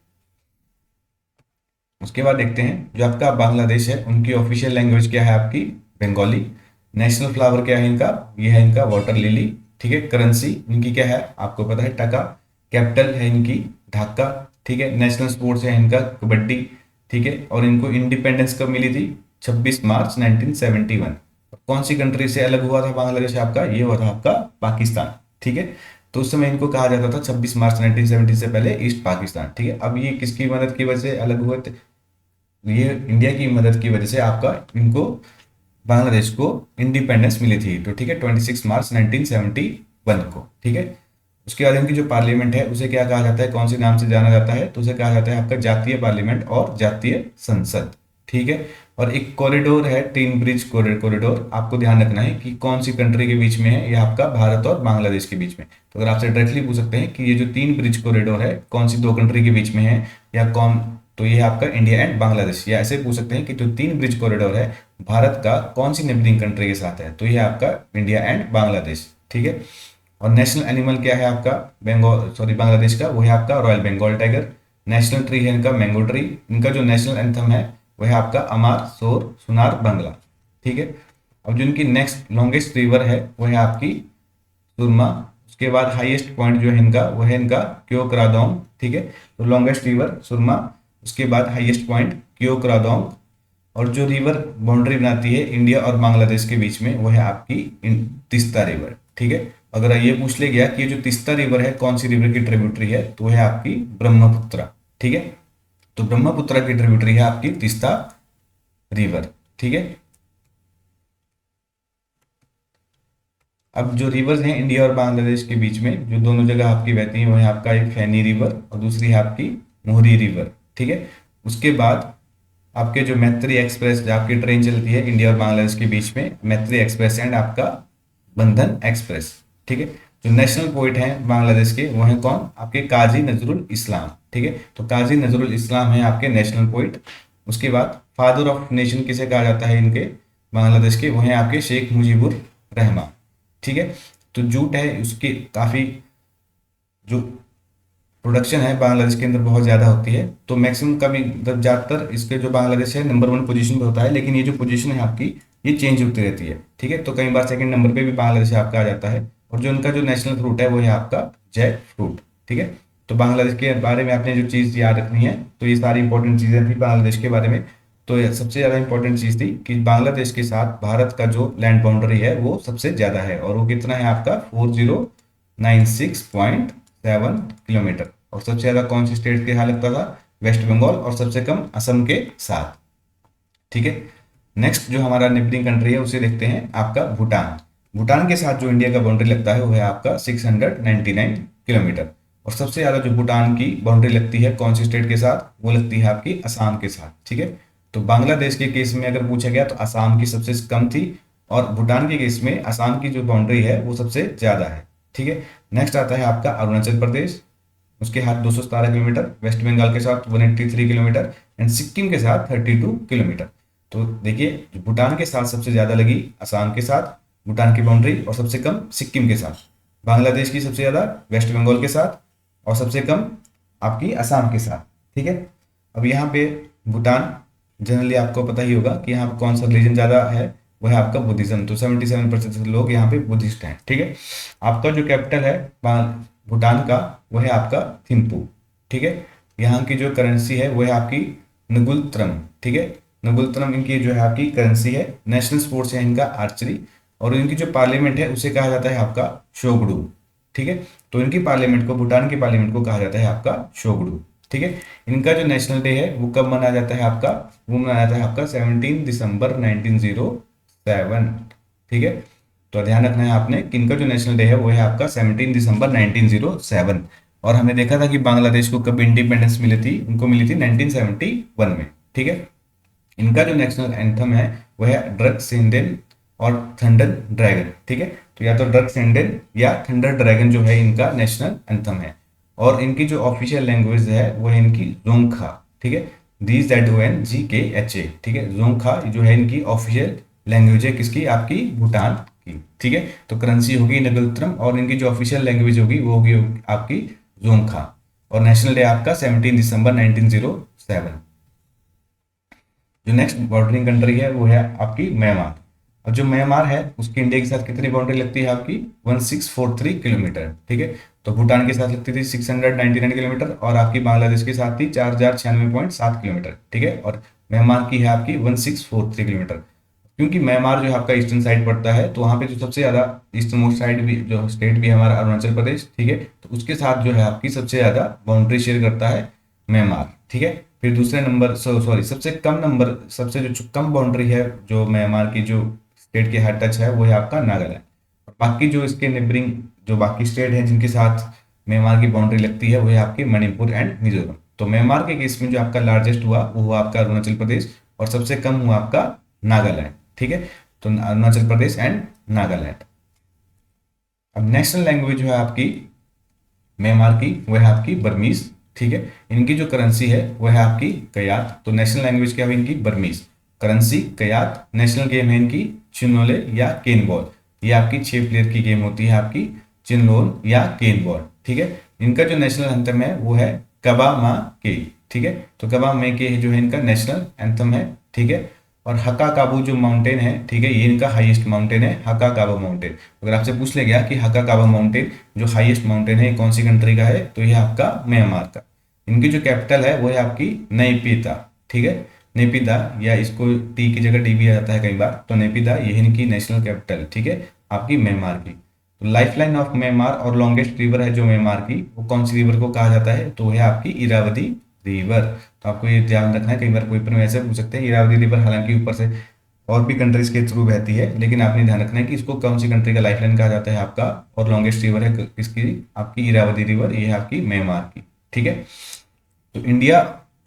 Speaker 1: उसके बाद देखते हैं जो आपका बांग्लादेश है उनकी ऑफिशियल लैंग्वेज क्या है, आपकी बंगाली। नेशनल फ्लावर क्या है इनका, ये है इनका वाटर लिली, ठीक है। करेंसी इनकी क्या है, आपको पता है टका। कैपिटल है इनकी ढाका, ठीक है। नेशनल स्पोर्ट्स है इनका कबड्डी, ठीक है। और इनको इंडिपेंडेंस कब मिली थी, 26 मार्च 1971। कौन सी कंट्री से अलग हुआ था बांग्लादेश आपका, ये हुआ था आपका पाकिस्तान, ठीक है। तो उस समय इनको कहा जाता था 26 मार्च 1970 से पहले ईस्ट पाकिस्तान, ठीक है। अब ये किसकी मदद की वजह से अलग हुए थे, ये इंडिया की मदद की वजह से आपका इनको बांग्लादेश को इंडिपेंडेंस मिली थी, तो ठीक है 26 मार्च 1971 को, ठीक है। उसके बाद इनकी जो पार्लियामेंट है उसे क्या कहा जाता है, कौन से नाम से जाना जाता है, तो उसे कहा जाता है आपका जातीय पार्लियामेंट और जातीय संसद, ठीक है। और एक कॉरिडोर है तीन ब्रिज कॉरिडोर, आपको ध्यान रखना है कि कौन सी कंट्री के बीच में है, ये आपका भारत और बांग्लादेश के बीच में। तो अगर आपसे डायरेक्टली पूछ सकते हैं कि ये जो तीन ब्रिज कॉरिडोर है कौन सी दो कंट्री के बीच में है या कौन तो ये है आपका इंडिया एंड बांग्लादेश। या ऐसे पूछ सकते हैं कि जो 3 ब्रिज कॉरिडोर है भारत का कौन सी नेबरिंग कंट्री के साथ है, तो ये आपका इंडिया एंड बांग्लादेश, ठीक है। और नेशनल एनिमल क्या है आपका बांग्लादेश का, वो है आपका royal Bengal tiger. National tree है इनका मैंगो ट्री। इनका जो नेशनल एंथम है वो है आपका अमार शोर सुनार बंगला, ठीक है। अब जो इनकी नेक्स्ट लॉन्गेस्ट रिवर है वो है आपकी सुरमा। उसके बाद हाईएस्ट पॉइंट जो है इनका वो है इनका क्योक्रादोंग, ठीक है। तो लॉन्गेस्ट रिवर सुरमा, उसके बाद हाईएस्ट पॉइंट क्योक्रादोंग। और जो रिवर बाउंड्री बनाती है इंडिया और बांग्लादेश के बीच में वो है आपकी तिस्ता रिवर, ठीक है। अगर ये पूछ ले गया कि ये जो तिस्ता रिवर है कौन सी रिवर की ट्रिब्यूटरी है, तो वो है आपकी ब्रह्मपुत्रा, ठीक है। तो ब्रह्मपुत्रा की ट्रिब्यूटरी है आपकी तिस्ता रिवर, ठीक है। अब जो रिवर्स हैं इंडिया और बांग्लादेश के बीच में जो दोनों जगह आपकी बहती हैं वो है आपका एक फैनी रिवर और दूसरी है आपकी मोहरी रिवर, ठीक है। उसके बाद आपके जो मैत्री एक्सप्रेस जो आपकी ट्रेन चलती है इंडिया और बांग्लादेश के बीच में, मैत्री एक्सप्रेस एंड आपका बंधन एक्सप्रेस, ठीक है। जो नेशनल पोइट हैं बांग्लादेश के वो हैं कौन, आपके काजी नजरुल इस्लाम, ठीक है। तो काजी नजरुल इस्लाम है आपके नेशनल पोइट। उसके बाद फादर ऑफ नेशन किसे कहा जाता है इनके बांग्लादेश के, वो हैं आपके शेख मुजीबुर रहमान, ठीक है। तो जूट है उसकी काफ़ी जो प्रोडक्शन है बांग्लादेश के अंदर बहुत ज़्यादा होती है। तो मैक्सिमम कभी ज़्यादातर इसके जो बांग्लादेश है नंबर 1 पोजीशन पे होता है, लेकिन ये जो पोजीशन है आपकी ये चेंज होती रहती है, ठीक है। तो कई बार सेकंड नंबर पे भी बांग्लादेश आपका आ जाता है। और जो उनका जो नेशनल फ्रूट है वो है आपका जैक फ्रूट, ठीक है। तो बांग्लादेश के बारे में आपने जो चीज़ याद रखनी है, तो ये सारी इंपॉर्टेंट चीज़ें थी बांग्लादेश के बारे में। तो ये सबसे ज़्यादा इंपॉर्टेंट चीज़ थी कि बांग्लादेश के साथ भारत का जो लैंड बाउंड्री है वो सबसे ज़्यादा है, और वो कितना है आपका 4096.7 किलोमीटर। और सबसे ज़्यादा कौन सी स्टेट के यहाँ लगता था, वेस्ट बंगाल, और सबसे कम असम के साथ, ठीक है। नेक्स्ट जो हमारा नेबरिंग कंट्री है उसे देखते हैं आपका भूटान। भूटान के साथ जो इंडिया का बाउंड्री लगता है वो है आपका 699 किलोमीटर। और सबसे ज़्यादा जो भूटान की बाउंड्री लगती है कौन सी स्टेट के साथ, वो लगती है आपकी असम के साथ, ठीक है। तो बांग्लादेश के केस में अगर पूछा गया तो असम की सबसे कम थी, और भूटान के केस में असम की जो बाउंड्री है वो सबसे ज़्यादा है, ठीक है। नेक्स्ट आता है आपका अरुणाचल प्रदेश। उसके साथ 217 किलोमीटर, वेस्ट बंगाल के साथ 183 किलोमीटर, एंड सिक्किम के साथ 32 किलोमीटर। तो देखिए भूटान के साथ सबसे ज़्यादा लगी असम के साथ भूटान की बाउंड्री, और सबसे कम सिक्किम के साथ। बांग्लादेश की सबसे ज़्यादा वेस्ट बंगाल के साथ, और सबसे कम आपकी असम के साथ, ठीक है। अब यहाँ पे भूटान जनरली आपको पता ही होगा कि यहाँ कौन सा रिलीजन ज़्यादा है, वो है आपका बुद्धिज्म। तो 77% लोग यहाँ पे बुद्धिस्ट हैं, ठीक है। आपका जो कैपिटल है भूटान का वो है आपका थिम्पू, ठीक है। यहाँ की जो करेंसी है वो है आपकी नगुलत्रम, ठीक है। नगुलत्रम इनकी जो है आपकी करेंसी है। नेशनल स्पोर्ट्स है इनका आर्चरी, और इनकी जो पार्लियामेंट है उसे कहा जाता है आपका शोगडू, ठीक है। तो इनकी पार्लियामेंट को, भूटान की पार्लियामेंट को कहा जाता है आपका शोगडू, ठीक है। इनका जो नेशनल डे है वो कब मनाया जाता है आपका, वो मनाया जाता है आपका 17 दिसंबर 1907, ठीक है। तो ध्यान रखना है आपने कि इनका जो नेशनल डे है वो है आपका 17 दिसंबर 1907। और हमने देखा था कि बांग्लादेश को कब इंडिपेंडेंस मिली थी, उनको मिली थी 1971 में, ठीक है। इनका जो नेशनल एंथम है वो है ड्रग सिंडेन और थंडर ड्रैगन, ठीक है। तो या तो ड्रग सिंडेन या थंडर ड्रैगन जो है इनका नेशनल एंथम है। और इनकी जो ऑफिशियल लैंग्वेज है वो है इनकी जोंगखा, ठीक है। DZONGKHA, ठीक है। जोंगखा जो है इनकी ऑफिशियल लैंग्वेज है किसकी, आपकी भूटान की, ठीक है। तो करेंसी होगी नगुलत्रम, और इनकी जो ऑफिशियल लैंग्वेज होगी वो होगी आपकी जोंगखा। और नेशनल डे आपका 17 दिसंबर 1907। जो नेक्स्ट बॉर्डरिंग कंट्री है वो है आपकी म्यांमार। और जो म्यांमार है उसकी इंडिया के साथ कितनी बाउंड्री लगती है आपकी 1643 किलोमीटर, ठीक है। तो भूटान के साथ लगती थी 699 किलोमीटर, और आपकी बांग्लादेश के साथ थी 4096.7 किलोमीटर, ठीक है। और म्यांमार की है आपकी 1643 किलोमीटर। क्योंकि म्यांमार जो है आपका ईस्टर्न साइड पड़ता है, तो वहाँ पे जो सबसे ज़्यादा ईस्टर्न मोस्ट साइड भी जो स्टेट भी है हमारा अरुणाचल प्रदेश, ठीक है। तो उसके साथ जो है आपकी सबसे ज़्यादा बाउंड्री शेयर करता है म्यांमार, ठीक है। फिर दूसरे नंबर सबसे कम नंबर, सबसे जो कम बाउंड्री है जो म्यांमार की जो स्टेट के हाथ टच है वो है आपका नागालैंड। और बाकी जो इसके नेबरिंग जो बाकी स्टेट हैं जिनके साथ म्यांमार की बाउंड्री लगती है वो है आपके मणिपुर एंड मिजोरम। तो म्यांमार के केस में जो आपका लार्जेस्ट हुआ वो हुआ आपका अरुणाचल प्रदेश, और सबसे कम हुआ आपका नागालैंड, ठीक है। तो अरुणाचल प्रदेश एंड नागालैंड। अब नेशनल लैंग्वेज जो है आपकी म्यांमार की वो है आपकी बर्मीज, ठीक है। इनकी जो करेंसी है वो है आपकी कयात। तो नेशनल लैंग्वेज क्या है इनकी बर्मीज, करेंसी कयात, नेशनल गेम है इनकी चिनोले या केन बॉल। ये आपकी 6 प्लेयर की गेम होती है आपकी चिनलोन या केन बॉल। ठीक है। इनका जो नेशनल एंथम है वो है कबा मा के। ठीक है। तो कबा मे के जो है इनका नेशनल एंथम है। ठीक है। और हका काबू जो माउंटेन है, ठीक है, ये इनका हाईएस्ट माउंटेन है, हका काबा माउंटेन। अगर आपसे पूछ ले गया कि हका काबा माउंटेन जो हाईएस्ट माउंटेन है कौन सी कंट्री का है, तो ये आपका म्यांमार का। इनकी जो कैपिटल है वो है आपकी नैपीता। ठीक है। नेपिदा, या इसको टी की जगह डी भी आ जाता है कई बार, तो नेपिदा ये इनकी नेशनल कैपिटल, ठीक है, आपकी म्यांमार की। तो लाइफलाइन ऑफ म्यांमार और लॉन्गेस्ट रिवर है जो म्यांमार की, वो कौन सी रिवर को कहा जाता है, तो वो है आपकी इरावदी रिवर। तो आपको ये ध्यान रखना है, कई बार पेपर में ऐसे पूछ सकते हैं इरावदी रिवर, हालांकि ऊपर से और भी कंट्रीज के थ्रू बहती है, लेकिन आपने ध्यान रखना है कि इसको कौन सी कंट्री का लाइफलाइन कहा जाता है आपका, और लॉन्गेस्ट रिवर है किसकी, आपकी इरावदी रिवर, ये है आपकी म्यांमार की। ठीक है। तो इंडिया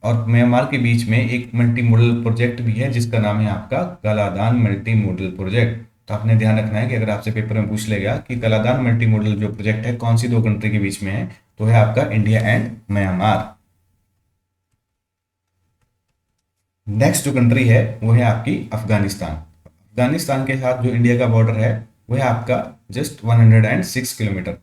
Speaker 1: और म्यांमार के बीच में एक मल्टी मॉडल प्रोजेक्ट भी है जिसका नाम है आपका कलादान मल्टी मॉडल प्रोजेक्ट। तो आपने ध्यान रखना है कि अगर आपसे पेपर में पूछ लेगा कि कलादान मल्टी मॉडल जो प्रोजेक्ट है कौन सी दो कंट्री के बीच में है, तो है आपका इंडिया एंड म्यांमार। नेक्स्ट जो कंट्री है वो है आपकी अफगानिस्तान। अफगानिस्तान के साथ जो इंडिया का बॉर्डर है वो है आपका जस्ट 106 किलोमीटर।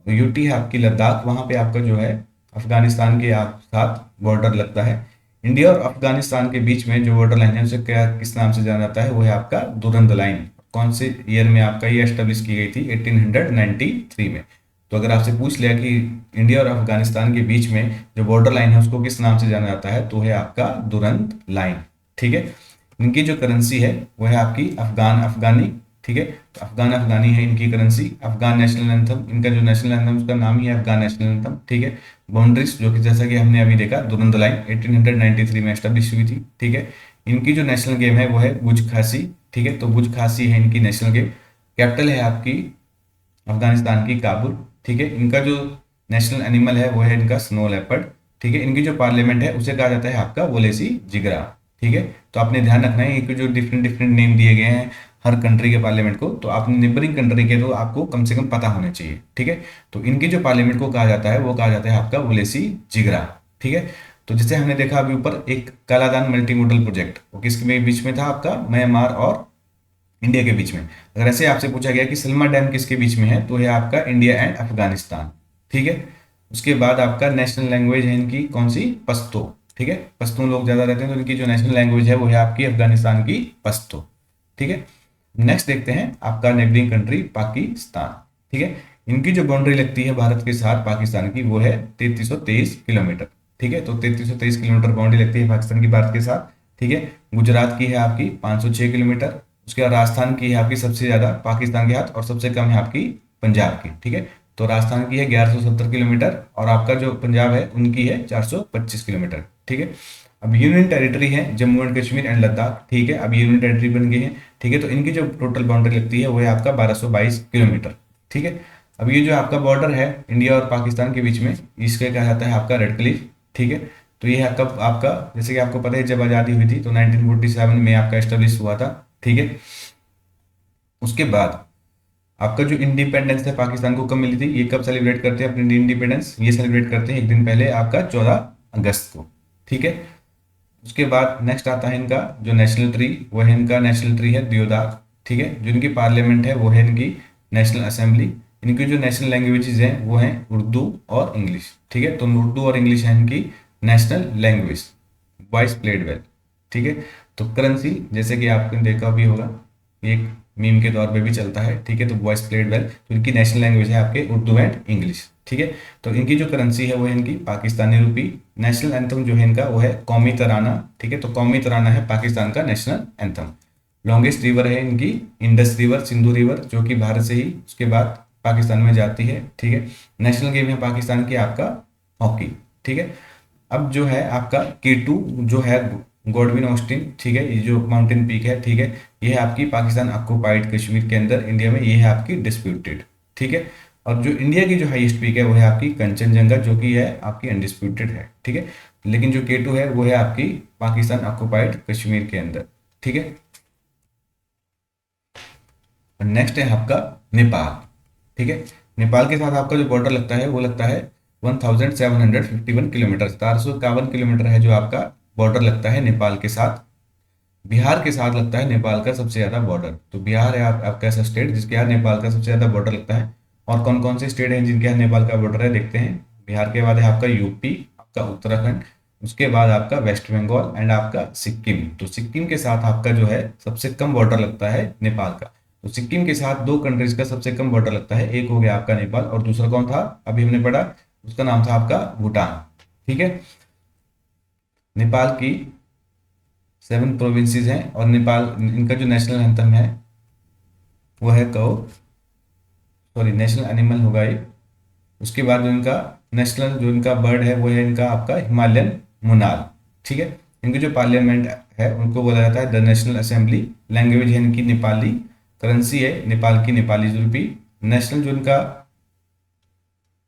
Speaker 1: यूटी है आपकी लद्दाख, वहां पे आपका जो है अफगानिस्तान के आप साथ बॉर्डर लगता है। इंडिया और अफगानिस्तान के बीच में जो बॉर्डर लाइन है उसे क्या किस नाम से जाना जाता है, वो है आपका दुरंद लाइन। कौन से ईयर में आपका ये एस्टेब्लिश की गई थी, 1893 में। तो अगर आपसे पूछ लिया कि इंडिया और अफगानिस्तान के बीच में जो बॉर्डर लाइन है उसको किस नाम से जाना जाता है, तो है आपका दुरंत लाइन। ठीक है। इनकी जो करेंसी है वो है आपकी अफगान अफगानी। ठीक है। तो अफगान अफगानी है इनकी करेंसी। अफगान नेशनल एंथम, इनका जो नेशनल एंथम उसका नाम ही है अफगान नेशनल एंथम। ठीक है। बाउंड्रीज जो कि जैसा कि हमने अभी देखा दुरंत लाइन 1893 में एस्टेब्लिश हुई थी। ठीक है। इनकी जो नेशनल गेम है वो है बुज खासी। ठीक है। तो बुज खासी है इनकी नेशनल गेम। कैपिटल है आपकी अफगानिस्तान की काबुल। ठीक है। इनका जो नेशनल एनिमल है वो है इनका स्नो लेपर्ड। ठीक है। इनकी जो पार्लियामेंट है उसे कहा जाता है आपका वोलेसी जिगरा। ठीक है। तो आपने ध्यान रखना है कि जो डिफरेंट डिफरेंट नेम दिए गए हैं हर कंट्री के पार्लियामेंट को, तो आपने नेबरिंग कंट्री के तो आपको कम से कम पता होने चाहिए। ठीक है। तो इनकी जो पार्लियामेंट को कहा जाता है वो कहा जाता है आपका वोलेसी जिगरा। ठीक है। तो जैसे हमने देखा अभी ऊपर एक कालादान मल्टी मॉडल प्रोजेक्ट, वो किसके बीच में था, आपका म्यांमार और इंडिया के बीच में। अगर ऐसे आपसे पूछा गया कि सलमा डैम किसके बीच में है, तो है आपका इंडिया एंड अफगानिस्तान। ठीक है। उसके बाद आपका नेशनल लैंग्वेज है इनकी कौन सी, पश्तो। ठीक है। पश्तो लोग ज्यादा रहते हैं, तो इनकी जो नेशनल लैंग्वेज है वो है आपकी अफगानिस्तान की पश्तो। ठीक है। नेक्स्ट देखते हैं आपका नेबरिंग कंट्री पाकिस्तान। ठीक है। इनकी जो बाउंड्री लगती है भारत के साथ पाकिस्तान की वो है 3323 किलोमीटर। ठीक है। तो 3323 किलोमीटर बाउंड्री लगती है पाकिस्तान की भारत के साथ। ठीक है। गुजरात की है आपकी 506 किलोमीटर। उसके बाद राजस्थान की है आपकी सबसे ज्यादा पाकिस्तान के हाथ, और सबसे कम है आपकी पंजाब की। ठीक है। तो राजस्थान की है 1170 किलोमीटर, और आपका जो पंजाब है उनकी है 425 किलोमीटर। ठीक है। अब यूनियन टेरिटरी है जम्मू एंड कश्मीर एंड लद्दाख। ठीक है। अब यूनियन टेरिटरी बन गई है। ठीक है। तो इनकी जो टोटल बाउंड्री लगती है वो है आपका 1222 किलोमीटर। ठीक है। अब ये जो आपका बॉर्डर है इंडिया और पाकिस्तान के बीच में, इसके कहा जाता है आपका रेड क्लिफ। ठीक है। तो ये है कब आपका, जैसे कि आपको पता है जब आज़ादी हुई थी तो 1947 में आपका एस्टेब्लिश हुआ था। ठीक है। उसके बाद आपका जो इंडिपेंडेंस है पाकिस्तान को कब मिली थी, ये कब सेलिब्रेट करते हैं अपनी इंडिपेंडेंस, ये सेलिब्रेट करते हैं एक दिन पहले आपका 14 अगस्त को। ठीक है। उसके बाद नेक्स्ट आता है इनका जो नेशनल ट्री, वो है इनका नेशनल ट्री है दियोदार। ठीक है। जो इनकी पार्लियामेंट है वो है इनकी नेशनल असेंबली। इनकी जो नेशनल लैंग्वेजेस हैं वो हैं उर्दू और इंग्लिश। ठीक है। तो उर्दू और इंग्लिश है इनकी national language. Voice played well. ठीक है। तो करेंसी जैसे कि आपने देखा भी होगा, एक मीम के तौर पे भी चलता है। ठीक है। तो वॉइस प्लेड वेल, तो इनकी नेशनल लैंग्वेज है आपके उर्दू एंड इंग्लिश। ठीक है। तो इनकी जो करेंसी है वो है इनकी पाकिस्तानी रुपी। नेशनल एंथम जो है इनका वो है कौमी तराना। ठीक है। तो कौमी तराना है पाकिस्तान का नेशनल एंथम। लॉन्गेस्ट रिवर है इनकी इंडस रिवर, सिंधु रिवर, जो कि भारत से ही उसके बाद पाकिस्तान में जाती है। ठीक है। नेशनल गेम है पाकिस्तान की आपका हॉकी। ठीक है। अब जो है आपका K2 जो है गॉडविन ऑस्टिन। ठीक है। ये जो माउंटेन पीक है, ठीक है, ये है आपकी पाकिस्तान ऑक्युपाइड कश्मीर के अंदर इंडिया में, ये है आपकी डिस्प्यूटेड। ठीक है। और जो इंडिया की जो हाईएस्ट पीक है वो है आपकी कंचनजंगा, जो कि है आपकी अनडिस्प्यूटेड है। ठीक है। लेकिन जो K2 है वो है आपकी पाकिस्तान ऑक्युपाइड कश्मीर के अंदर। ठीक है। नेक्स्ट है आपका नेपाल। ठीक है। नेपाल के साथ आपका जो बॉर्डर लगता है वो लगता है 1751 किलोमीटर, 1751 किलोमीटर है जो आपका बॉर्डर लगता है नेपाल के साथ। बिहार के साथ लगता है नेपाल का सबसे ज्यादा बॉर्डर। तो बिहार है आपका ऐसा स्टेट जिसके यहाँ नेपाल का सबसे ज्यादा बॉर्डर लगता है। और कौन कौन से स्टेट हैं जिनके यहाँ नेपाल का बॉर्डर है देखते हैं। बिहार के बाद है आपका यूपी, आपका उत्तराखंड, उसके बाद आपका वेस्ट बंगाल एंड आपका सिक्किम। तो सिक्किम के साथ आपका जो है सबसे कम बॉर्डर लगता है नेपाल का। तो सिक्किम के साथ दो कंट्रीज का सबसे कम बॉर्डर लगता है, एक हो गया आपका नेपाल और दूसरा कौन था अभी हमने पढ़ा, उसका नाम था आपका भूटान। ठीक है, नेपाल की 7 प्रोविंसेस हैं और नेपाल इनका जो नेशनल एंथम है वो है कौ, सॉरी नेशनल एनिमल होगा ये। उसके बाद जो इनका नेशनल जो इनका बर्ड है वो है इनका आपका हिमालयन मुनाल। ठीक है, इनकी जो पार्लियामेंट है उनको बोला जाता है द नेशनल असेंबली। लैंग्वेज है इनकी नेपाली, करेंसी है नेपाल की नेपाली रुपी। नेशनल जो इनका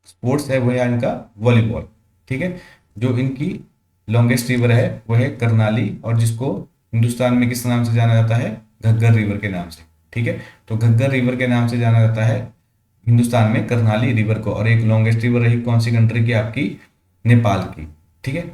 Speaker 1: स्पोर्ट्स है वो है इनका वॉलीबॉल। ठीक है, जो इनकी लॉन्गेस्ट रिवर है वो है करनाली और जिसको हिंदुस्तान में किस नाम से जाना जाता है, घग्गर रिवर के नाम से। ठीक है, तो घग्गर रिवर के नाम से जाना जाता है हिंदुस्तान में करनाली रिवर को। और एक लॉन्गेस्ट रिवर रही कौन सी कंट्री की, आपकी नेपाल की। ठीक है,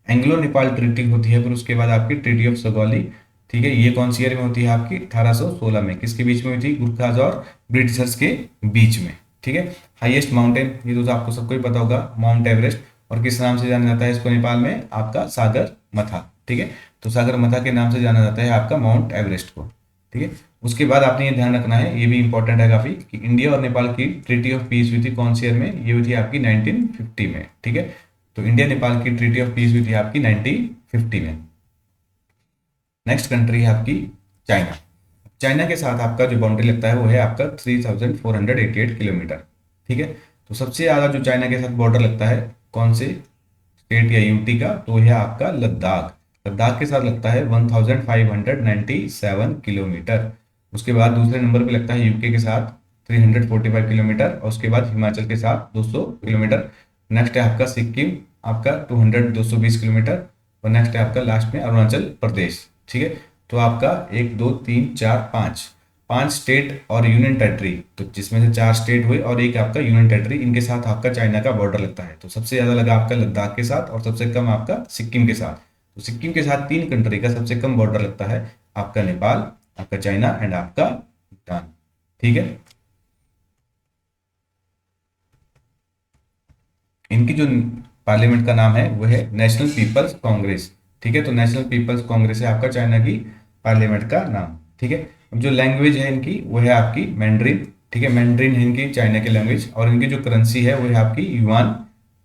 Speaker 1: एंग्लो नेपाल ट्रीटी होती है, फिर उसके बाद आपकी ट्रीटी ऑफ सगौली। ठीक है, ये कौन सी ईयर में होती है आपकी 1816 में। किसके बीच में हुई थी, गुरखाज और ब्रिटिशर्स के बीच में। ठीक है, हाईएस्ट माउंटेन ये तो आपको सबको ही पता होगा, माउंट एवरेस्ट। और किस नाम से जाना जाता है इसको नेपाल में, आपका सागर मथा। ठीक है, तो सागर मथा के नाम से जाना जाता है आपका माउंट एवरेस्ट को। ठीक है, उसके बाद आपने ये ध्यान रखना है, ये भी इंपॉर्टेंट है काफी, कि इंडिया और नेपाल की ट्रीटी ऑफ पीस हुई थी कौन सी ईयर में, ये हुई थी आपकी 1950 में। ठीक है, तो इंडिया नेपाल की ट्रीटी ऑफ पीस हुई थी आपकी 1950 में। नेक्स्ट कंट्री है आपकी चाइना। चाइना के साथ आपका जो बाउंड्री लगता है वो है आपका 3488 किलोमीटर। ठीक है, तो सबसे ज्यादा जो चाइना के साथ बॉर्डर लगता है कौन से स्टेट या यूटी का, तो यह आपका लद्दाख। लद्दाख के साथ लगता है 1597 किलोमीटर। उसके बाद दूसरे नंबर पे लगता है यूके के साथ 345 किलोमीटर और उसके बाद हिमाचल के साथ 200 किलोमीटर। नेक्स्ट है आपका सिक्किम, आपका 220 किलोमीटर। और नेक्स्ट है आपका लास्ट में अरुणाचल प्रदेश। ठीक है, तो आपका 1 2 3 4 5 स्टेट और यूनियन टेरिटरी, तो जिसमें से 4 स्टेट हुए और एक आपका यूनियन टेरिटरी, इनके साथ आपका चाइना का बॉर्डर लगता है। तो सबसे ज्यादा लगा आपका लद्दाख के साथ और सबसे कम आपका सिक्किम के साथ। तो सिक्किम के साथ 3 कंट्री का सबसे कम बॉर्डर लगता है, आपका नेपाल, आपका चाइना एंड आपका भूटान। ठीक है, इनकी जो पार्लियामेंट का नाम है वो है नेशनल पीपल्स कांग्रेस। ठीक है, तो नेशनल पीपल्स कांग्रेस है आपका चाइना की पार्लियामेंट का नाम। ठीक है, अब जो लैंग्वेज है इनकी वो है आपकी मैंड्रिन। ठीक है, मैंड्रिन है इनकी चाइना की लैंग्वेज और इनकी जो करेंसी है वो है आपकी युआन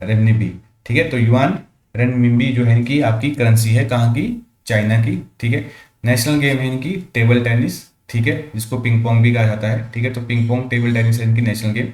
Speaker 1: रेनमिनबी। ठीक है, तो युआन रेनमिनबी जो है इनकी आपकी करेंसी है कहाँ की, चाइना की। ठीक है, नेशनल गेम है इनकी टेबल टेनिस। ठीक है, जिसको पिंग पोंग भी कहा जाता है। ठीक है, तो पिंग पोंग टेबल टेनिस है इनकी नेशनल गेम।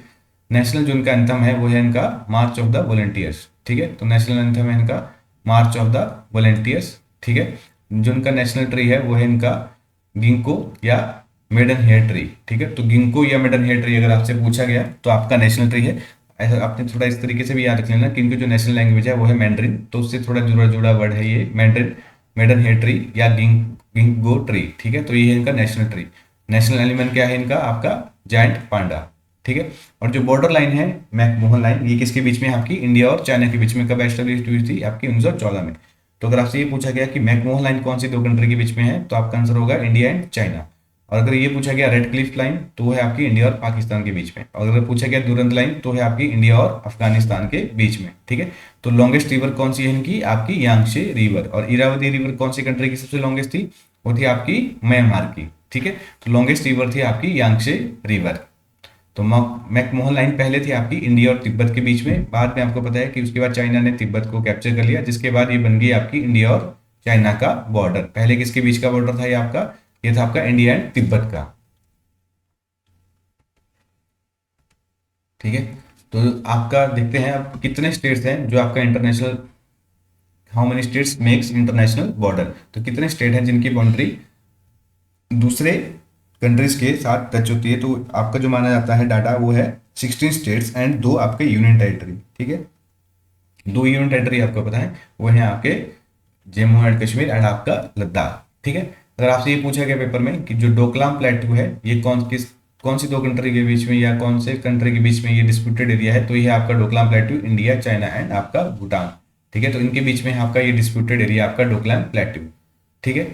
Speaker 1: नेशनल जो इनका एंथम है वो है इनका मार्च ऑफ द वॉलंटियर्स। ठीक है, तो नेशनल एंथम है इनका मार्च ऑफ द वॉलंटियर्स। ठीक है, जो इनका नेशनल ट्री है वो है इनका गिंको या मेडन हेयर ट्री। ठीक है, तो गिंको या मेडन हेयर ट्री अगर आपसे पूछा गया तो आपका नेशनल ट्री है। ऐसा आपने थोड़ा इस तरीके से भी याद रख लेना कि इनकी जो नेशनल लैंग्वेज है वो है मैंड्रिन, तो उससे थोड़ा जुड़ा जुड़ा वर्ड है ये मैंड्रिन, मेडन हेयर ट्री या गिंगो ट्री। ठीक है, तो ये है इनका नेशनल ट्री। नेशनल एनिमल क्या है इनका, आपका जायंट पांडा। ठीक है, और जो बॉर्डर लाइन है मैकमोहन लाइन, ये किसके बीच में, आपकी इंडिया और चाइना के बीच में कब एस्टेब्लिश हुई थी, आपकी 1914 में। तो अगर आपसे ये पूछा गया कि मैकमोहन लाइन कौन सी दो कंट्री के बीच में है, तो आपका आंसर होगा इंडिया एंड चाइना। और अगर ये पूछा गया रेड क्लिफ लाइन, तो वो है आपकी इंडिया और पाकिस्तान के बीच में। और अगर पूछा गया दुरंत लाइन, तो है आपकी इंडिया और अफगानिस्तान के बीच में। ठीक है, तो लॉन्गेस्ट रिवर कौन सी है इनकी, आपकी यांगशे रिवर। और इरावती रिवर कौन सी कंट्री की सबसे लॉन्गेस्ट थी, वो थी आपकी म्यांमार की। ठीक है, तो लॉन्गेस्ट रिवर थी आपकी यांगशे रिवर। तो मैकमोहन लाइन पहले थी आपकी इंडिया और तिब्बत के बीच में, बाद में आपको पता है कि उसके बाद चाइना ने तिब्बत को कैप्चर कर लिया, जिसके बाद ये बन गई आपकी इंडिया और चाइना का बॉर्डर। पहले किसके बीच का बॉर्डर था ये आपका, ये था आपका इंडिया एंड तिब्बत का। ठीक है, तो आपका देखते हैं अब कितने स्टेट्स हैं जो आपका international, how many states makes international border, तो कितने स्टेट हैं जिनकी बाउंड्री दूसरे कंट्रीज के साथ टच होती है। तो आपका जो माना जाता है डाटा वो है 16 स्टेट्स एंड 2 आपके यूनियन टेरिटरी। ठीक है, 2 यूनियन टेरिटरी आपको पता है वो है आपके जम्मू एंड कश्मीर एंड आपका लद्दाख। ठीक है, अगर आपसे ये पूछा गया पेपर में कि जो डोकलाम प्लेटू है ये कौन किस कौन सी दो कंट्री के बीच में या कौन से कंट्री के बीच में ये डिस्प्यूटेड एरिया है, तो ये आपका Doklam plateau, India, China and आपका भूटान। ठीक है, तो इनके बीच में आपका ये डिस्प्यूटेड एरिया आपका डोकलाम प्लेट्यू। ठीक है,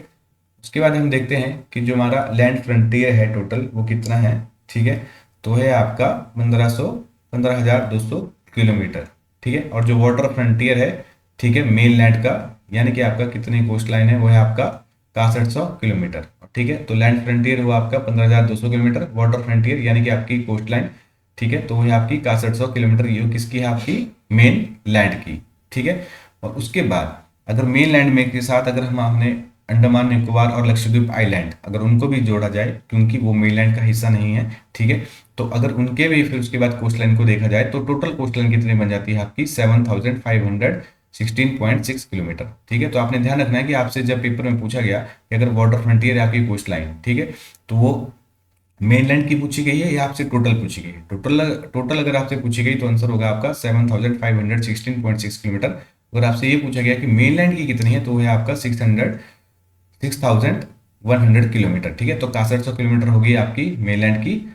Speaker 1: उसके बाद हम देखते हैं कि जो हमारा लैंड फ्रंटियर है टोटल वो कितना है। ठीक है, तो है आपका 15,200 किलोमीटर। ठीक है, और जो वाटर फ्रंटियर है, ठीक है, मेन लैंड का, यानी कि आपका कितनी कोस्ट लाइन है, वो है आपका 6100 किलोमीटर। ठीक है, तो लैंड फ्रंटियर हुआ आपका 15,200 किलोमीटर, वाटर फ्रंटियर यानी कि आपकी कोस्ट लाइन, ठीक है, तो वो है आपकी 6100 किलोमीटर, ये किसकी है, आपकी मेन लैंड की। ठीक है, और उसके बाद अगर मेन लैंड में के साथ अगर हमने अंडमान निकोबार और लक्षद्वीप आइलैंड अगर उनको भी जोड़ा जाए, क्योंकि वो मेनलैंड का हिस्सा नहीं है, ठीक है, तो अगर उनके भी फिर उसके बाद कोस्ट लाइन को देखा जाए तो टोटल कोस्ट लाइन कितनी बन जाती है आपकी 7,516.6 किलोमीटर। ठीक है, तो आपने ध्यान रखना है कि आपसे जब पेपर में पूछा गया कि अगर वाटर फ्रंटियर है आपकी कोस्ट लाइन, ठीक है, तो वो मेनलैंड की पूछी गई है या आपसे टोटल पूछी गई है। टोटल टोटल अगर आपसे पूछी गई तो आंसर होगा आपका 7,516.6 किलोमीटर। अगर आपसे ये पूछा गया कि मेनलैंड की कितनी है तो वो है आपका 6,100 किलोमीटर। ठीक है, तो 6100 किलोमीटर होगी आपकी मेनलैंड की,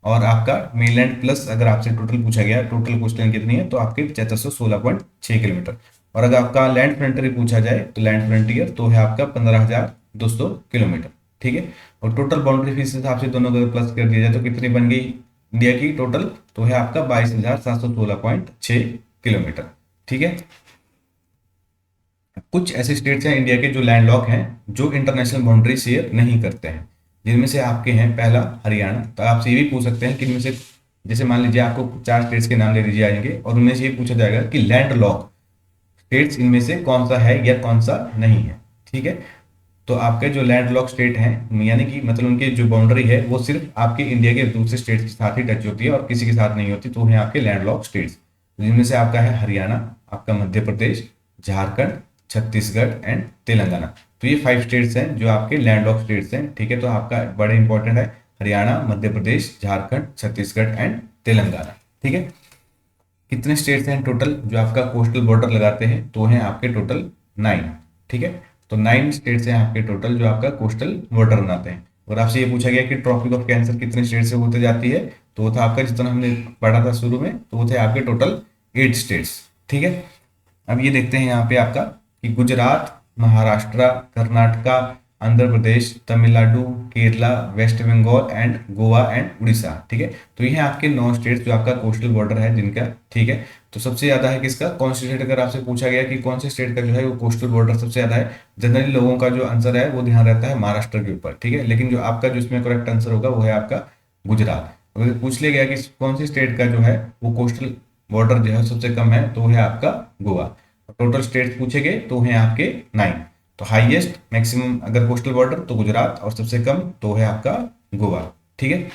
Speaker 1: और आपका मेनलैंड प्लस अगर आपसे टोटल पूछा गया टोटल कोस्ट लाइन कितनी है तो आपके 7516.6 किलोमीटर। और अगर आपका लैंड फ्रंटियर पूछा जाए तो लैंड फ्रंटियर तो है आपका 15,200 किलोमीटर। ठीक है, और टोटल बाउंड्री फीस के हिसाब से दोनों का प्लस कर दिया जाए तो कितनी बन गई इंडिया की टोटल, तो है आपका 22,716.6 किलोमीटर। ठीक है, कुछ ऐसे स्टेट्स हैं इंडिया के जो लैंडलॉक हैं, जो इंटरनेशनल बाउंड्री शेयर नहीं करते हैं, जिनमें से आपके हैं पहला हरियाणा। तो आपसे ये भी पूछ सकते हैं कि इनमें से, जैसे मान लीजिए आपको 4 स्टेट्स के नाम ले लीजिए आएंगे और उनमें से ये पूछा जाएगा कि लैंडलॉक स्टेट्स इनमें से कौन सा है या कौन सा नहीं है। ठीक है, तो आपके जो लैंडलॉक स्टेट हैं, यानी कि मतलब उनकी जो बाउंड्री है वो सिर्फ आपके इंडिया के दूसरे स्टेट्स के साथ ही टच होती है और किसी के साथ नहीं होती, तो है आपके लैंडलॉक स्टेट्स, जिनमें से आपका है हरियाणा, आपका मध्य प्रदेश, झारखंड, छत्तीसगढ़ एंड तेलंगाना। तो ये 5 स्टेट्स हैं जो आपके लैंडलॉक स्टेट्स हैं। ठीक है, तो आपका बड़े इंपॉर्टेंट है हरियाणा, मध्य प्रदेश, झारखंड, छत्तीसगढ़ एंड तेलंगाना। ठीक है, कितने स्टेट्स हैं टोटल जो आपका कोस्टल बॉर्डर लगाते हैं, तो हैं आपके टोटल 9। ठीक है, तो 9 स्टेट्स हैं आपके टोटल जो आपका कोस्टल बॉर्डर बनाते हैं। और आपसे ये पूछा गया कि ट्रॉपिक ऑफ कैंसर कितने स्टेट से होते जाती है, तो वो था आपका जितना हमने पढ़ा था शुरू में, तो वो थे आपके टोटल 8 स्टेट्स। ठीक है, अब ये देखते हैं यहाँ पे आपका कि Gujarat, Maharashtra, Karnataka, Andhra Pradesh, Tamil Nadu, Kerala, West Bengal and Goa and Orissa. ठीक है, तो ये हैं आपके 9 स्टेट्स जो आपका कोस्टल बॉर्डर है जिनका। ठीक है, तो सबसे ज्यादा है किसका, कौन सी स्टेट, अगर आपसे पूछा गया कि कौन से स्टेट का जो है वो कोस्टल बॉर्डर सबसे ज्यादा है, जनरली लोगों का जो आंसर है वो ध्यान रहता है महाराष्ट्र के ऊपर। ठीक है, लेकिन जो आपका जो इसमें करेक्ट आंसर होगा वो है आपका गुजरात। अगर पूछ लिया गया कि कौन सी स्टेट का जो है वो कोस्टल बॉर्डर जो है सबसे कम है, तो वो है आपका गोवा। टोटल स्टेट्स पूछे गए तो हैं आपके 9। तो हाईएस्ट मैक्सिमम अगर कोस्टल बॉर्डर तो गुजरात, और सबसे कम तो है आपका गोवा। ठीक है,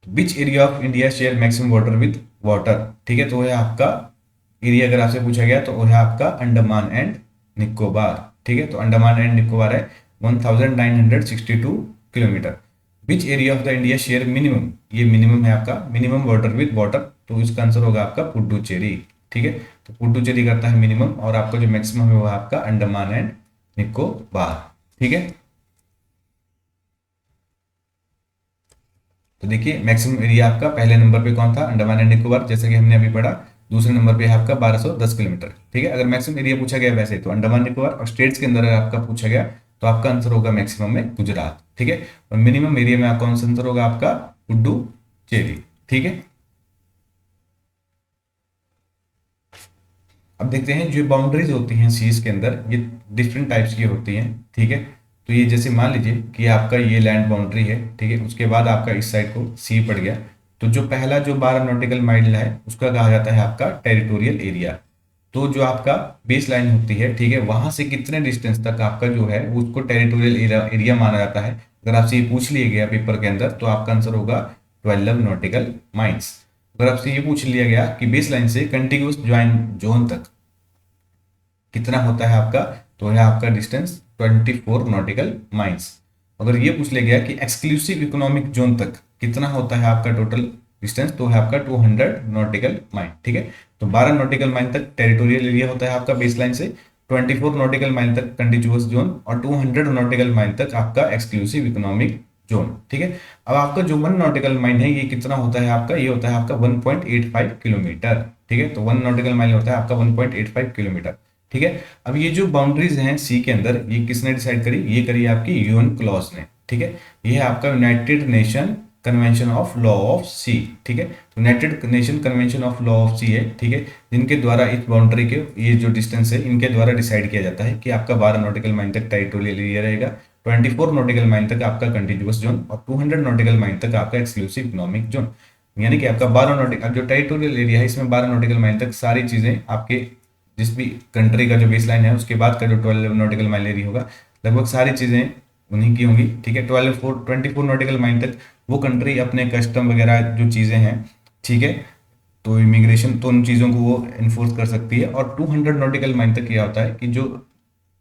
Speaker 1: which area of India share maximum border with water. ठीक है, तो है आपका एरिया अगर आपसे पूछा गया तो है आपका अंडमान एंड निकोबार। ठीक है, तो अंडमान एंड निकोबार है 1962 kilometre. Which area of the India share minimum, ये मिनिमम है आपका मिनिमम बॉर्डर विद वाटर, तो इसका आंसर होगा आपका पुडुचेरी। ठीक है, तो पुडुचेरी करता है मिनिमम, और आपका जो मैक्सिमम है वो आपका अंडमान एंड निकोबार। ठीक है, तो देखिए मैक्सिमम एरिया आपका पहले नंबर पे कौन था, अंडमान एंड निकोबार, जैसे कि हमने अभी पढ़ा। दूसरे नंबर पे है आपका 1210 किलोमीटर। ठीक है, अगर मैक्सिमम एरिया पूछा गया वैसे तो अंडमान निकोबार, और स्टेट्स के अंदर अगर आपका पूछा गया तो आपका आंसर होगा मैक्सिमम में गुजरात। ठीक है, और मिनिमम एरिया में कौन सा आंसर होगा आपका पुडुचेरी। ठीक है, अब देखते हैं जो बाउंड्रीज होती हैं सीज के अंदर ये डिफरेंट टाइप्स की होती हैं। ठीक है, तो ये जैसे मान लीजिए कि आपका ये लैंड बाउंड्री है, ठीक है, उसके बाद आपका इस साइड को सी पड़ गया, तो जो पहला जो 12 नॉटिकल माइल है उसका कहा जाता है आपका टेरिटोरियल एरिया। तो जो आपका बेस लाइन होती है, ठीक है, वहां से कितने डिस्टेंस तक आपका जो है वो उसको टेरिटोरियल एरिया माना जाता है। अगर आपसे ये पूछ लिया गया पेपर के अंदर तो आपका आंसर होगा 12 नॉटिकल माइल्स। अगर आपसे ये पूछ लिया गया कि बेस लाइन से कंटिन्यूअस ज्वाइन जोन तक कितना होता है आपका, तो है आपका डिस्टेंस 24 नॉटिकल माइल्स। अगर ये पूछ लिया गया कि एक्सक्लूसिव इकोनॉमिक जोन तक कितना होता है आपका टोटल डिस्टेंस, तो है आपका 200 नॉटिकल माइल। ठीक है, तो 12 नॉटिकल माइल तक टेरिटोरियल एरिया होता है आपका बेस लाइन से, 24 नॉटिकल माइल तक कंटिन्यूअस जोन, और 200 नॉटिकल माइल तक आपका एक्सक्लूसिव इकोनॉमिक जोन। ठीक है, अब आपका जो 1 नॉटिकल माइल है ये कितना होता है आपका, ये होता है आपका 1.85 किलोमीटर। ठीक है, तो 1 नॉटिकल माइल होता है आपका 1.85 किलोमीटर। ठीक है, अब ये जो बाउंड्रीज हैं सी के अंदर, ये किसने डिसाइड करी, ये करी आपकी यूएन क्लॉज ने। ठीक है, ये है आपका United Nation Convention of Law of Sea. ठीक है, तो United Nation Convention of Law of Sea है। ठीक है, जिनके द्वारा इस बाउंड्री के ये जो डिस्टेंस है इनके द्वारा डिसाइड किया जाता है कि आपका 12 नॉटिकल माइल तक टेरिटोरियल एरिया रहेगा, 24 नॉटिकल माइल तक आपका कंटिन्यूअस जोन, और 200 नॉटिकल माइल तक आपका एक्सक्लूसिव इकोनॉमिक जोन। यानी कि आपका 12 नॉटिकल जो टेरिटोरियल एरिया है इसमें 12 नॉटिकल माइल तक सारी चीजें आपके जिस भी कंट्री का जो बेस लाइन है उसके बाद का जो 12 नॉटिकल माइल एरिया होगा लगभग सारी चीजें उन्हीं की होंगी। ठीक है, 24 नॉटिकल माइल तक वो कंट्री अपने कस्टम वगैरह जो चीजें हैं, ठीक है, तो इमिग्रेशन तो उन चीज़ों को वो इन्फोर्स कर सकती है। और 200 नॉटिकल माइल तक क्या होता है कि जो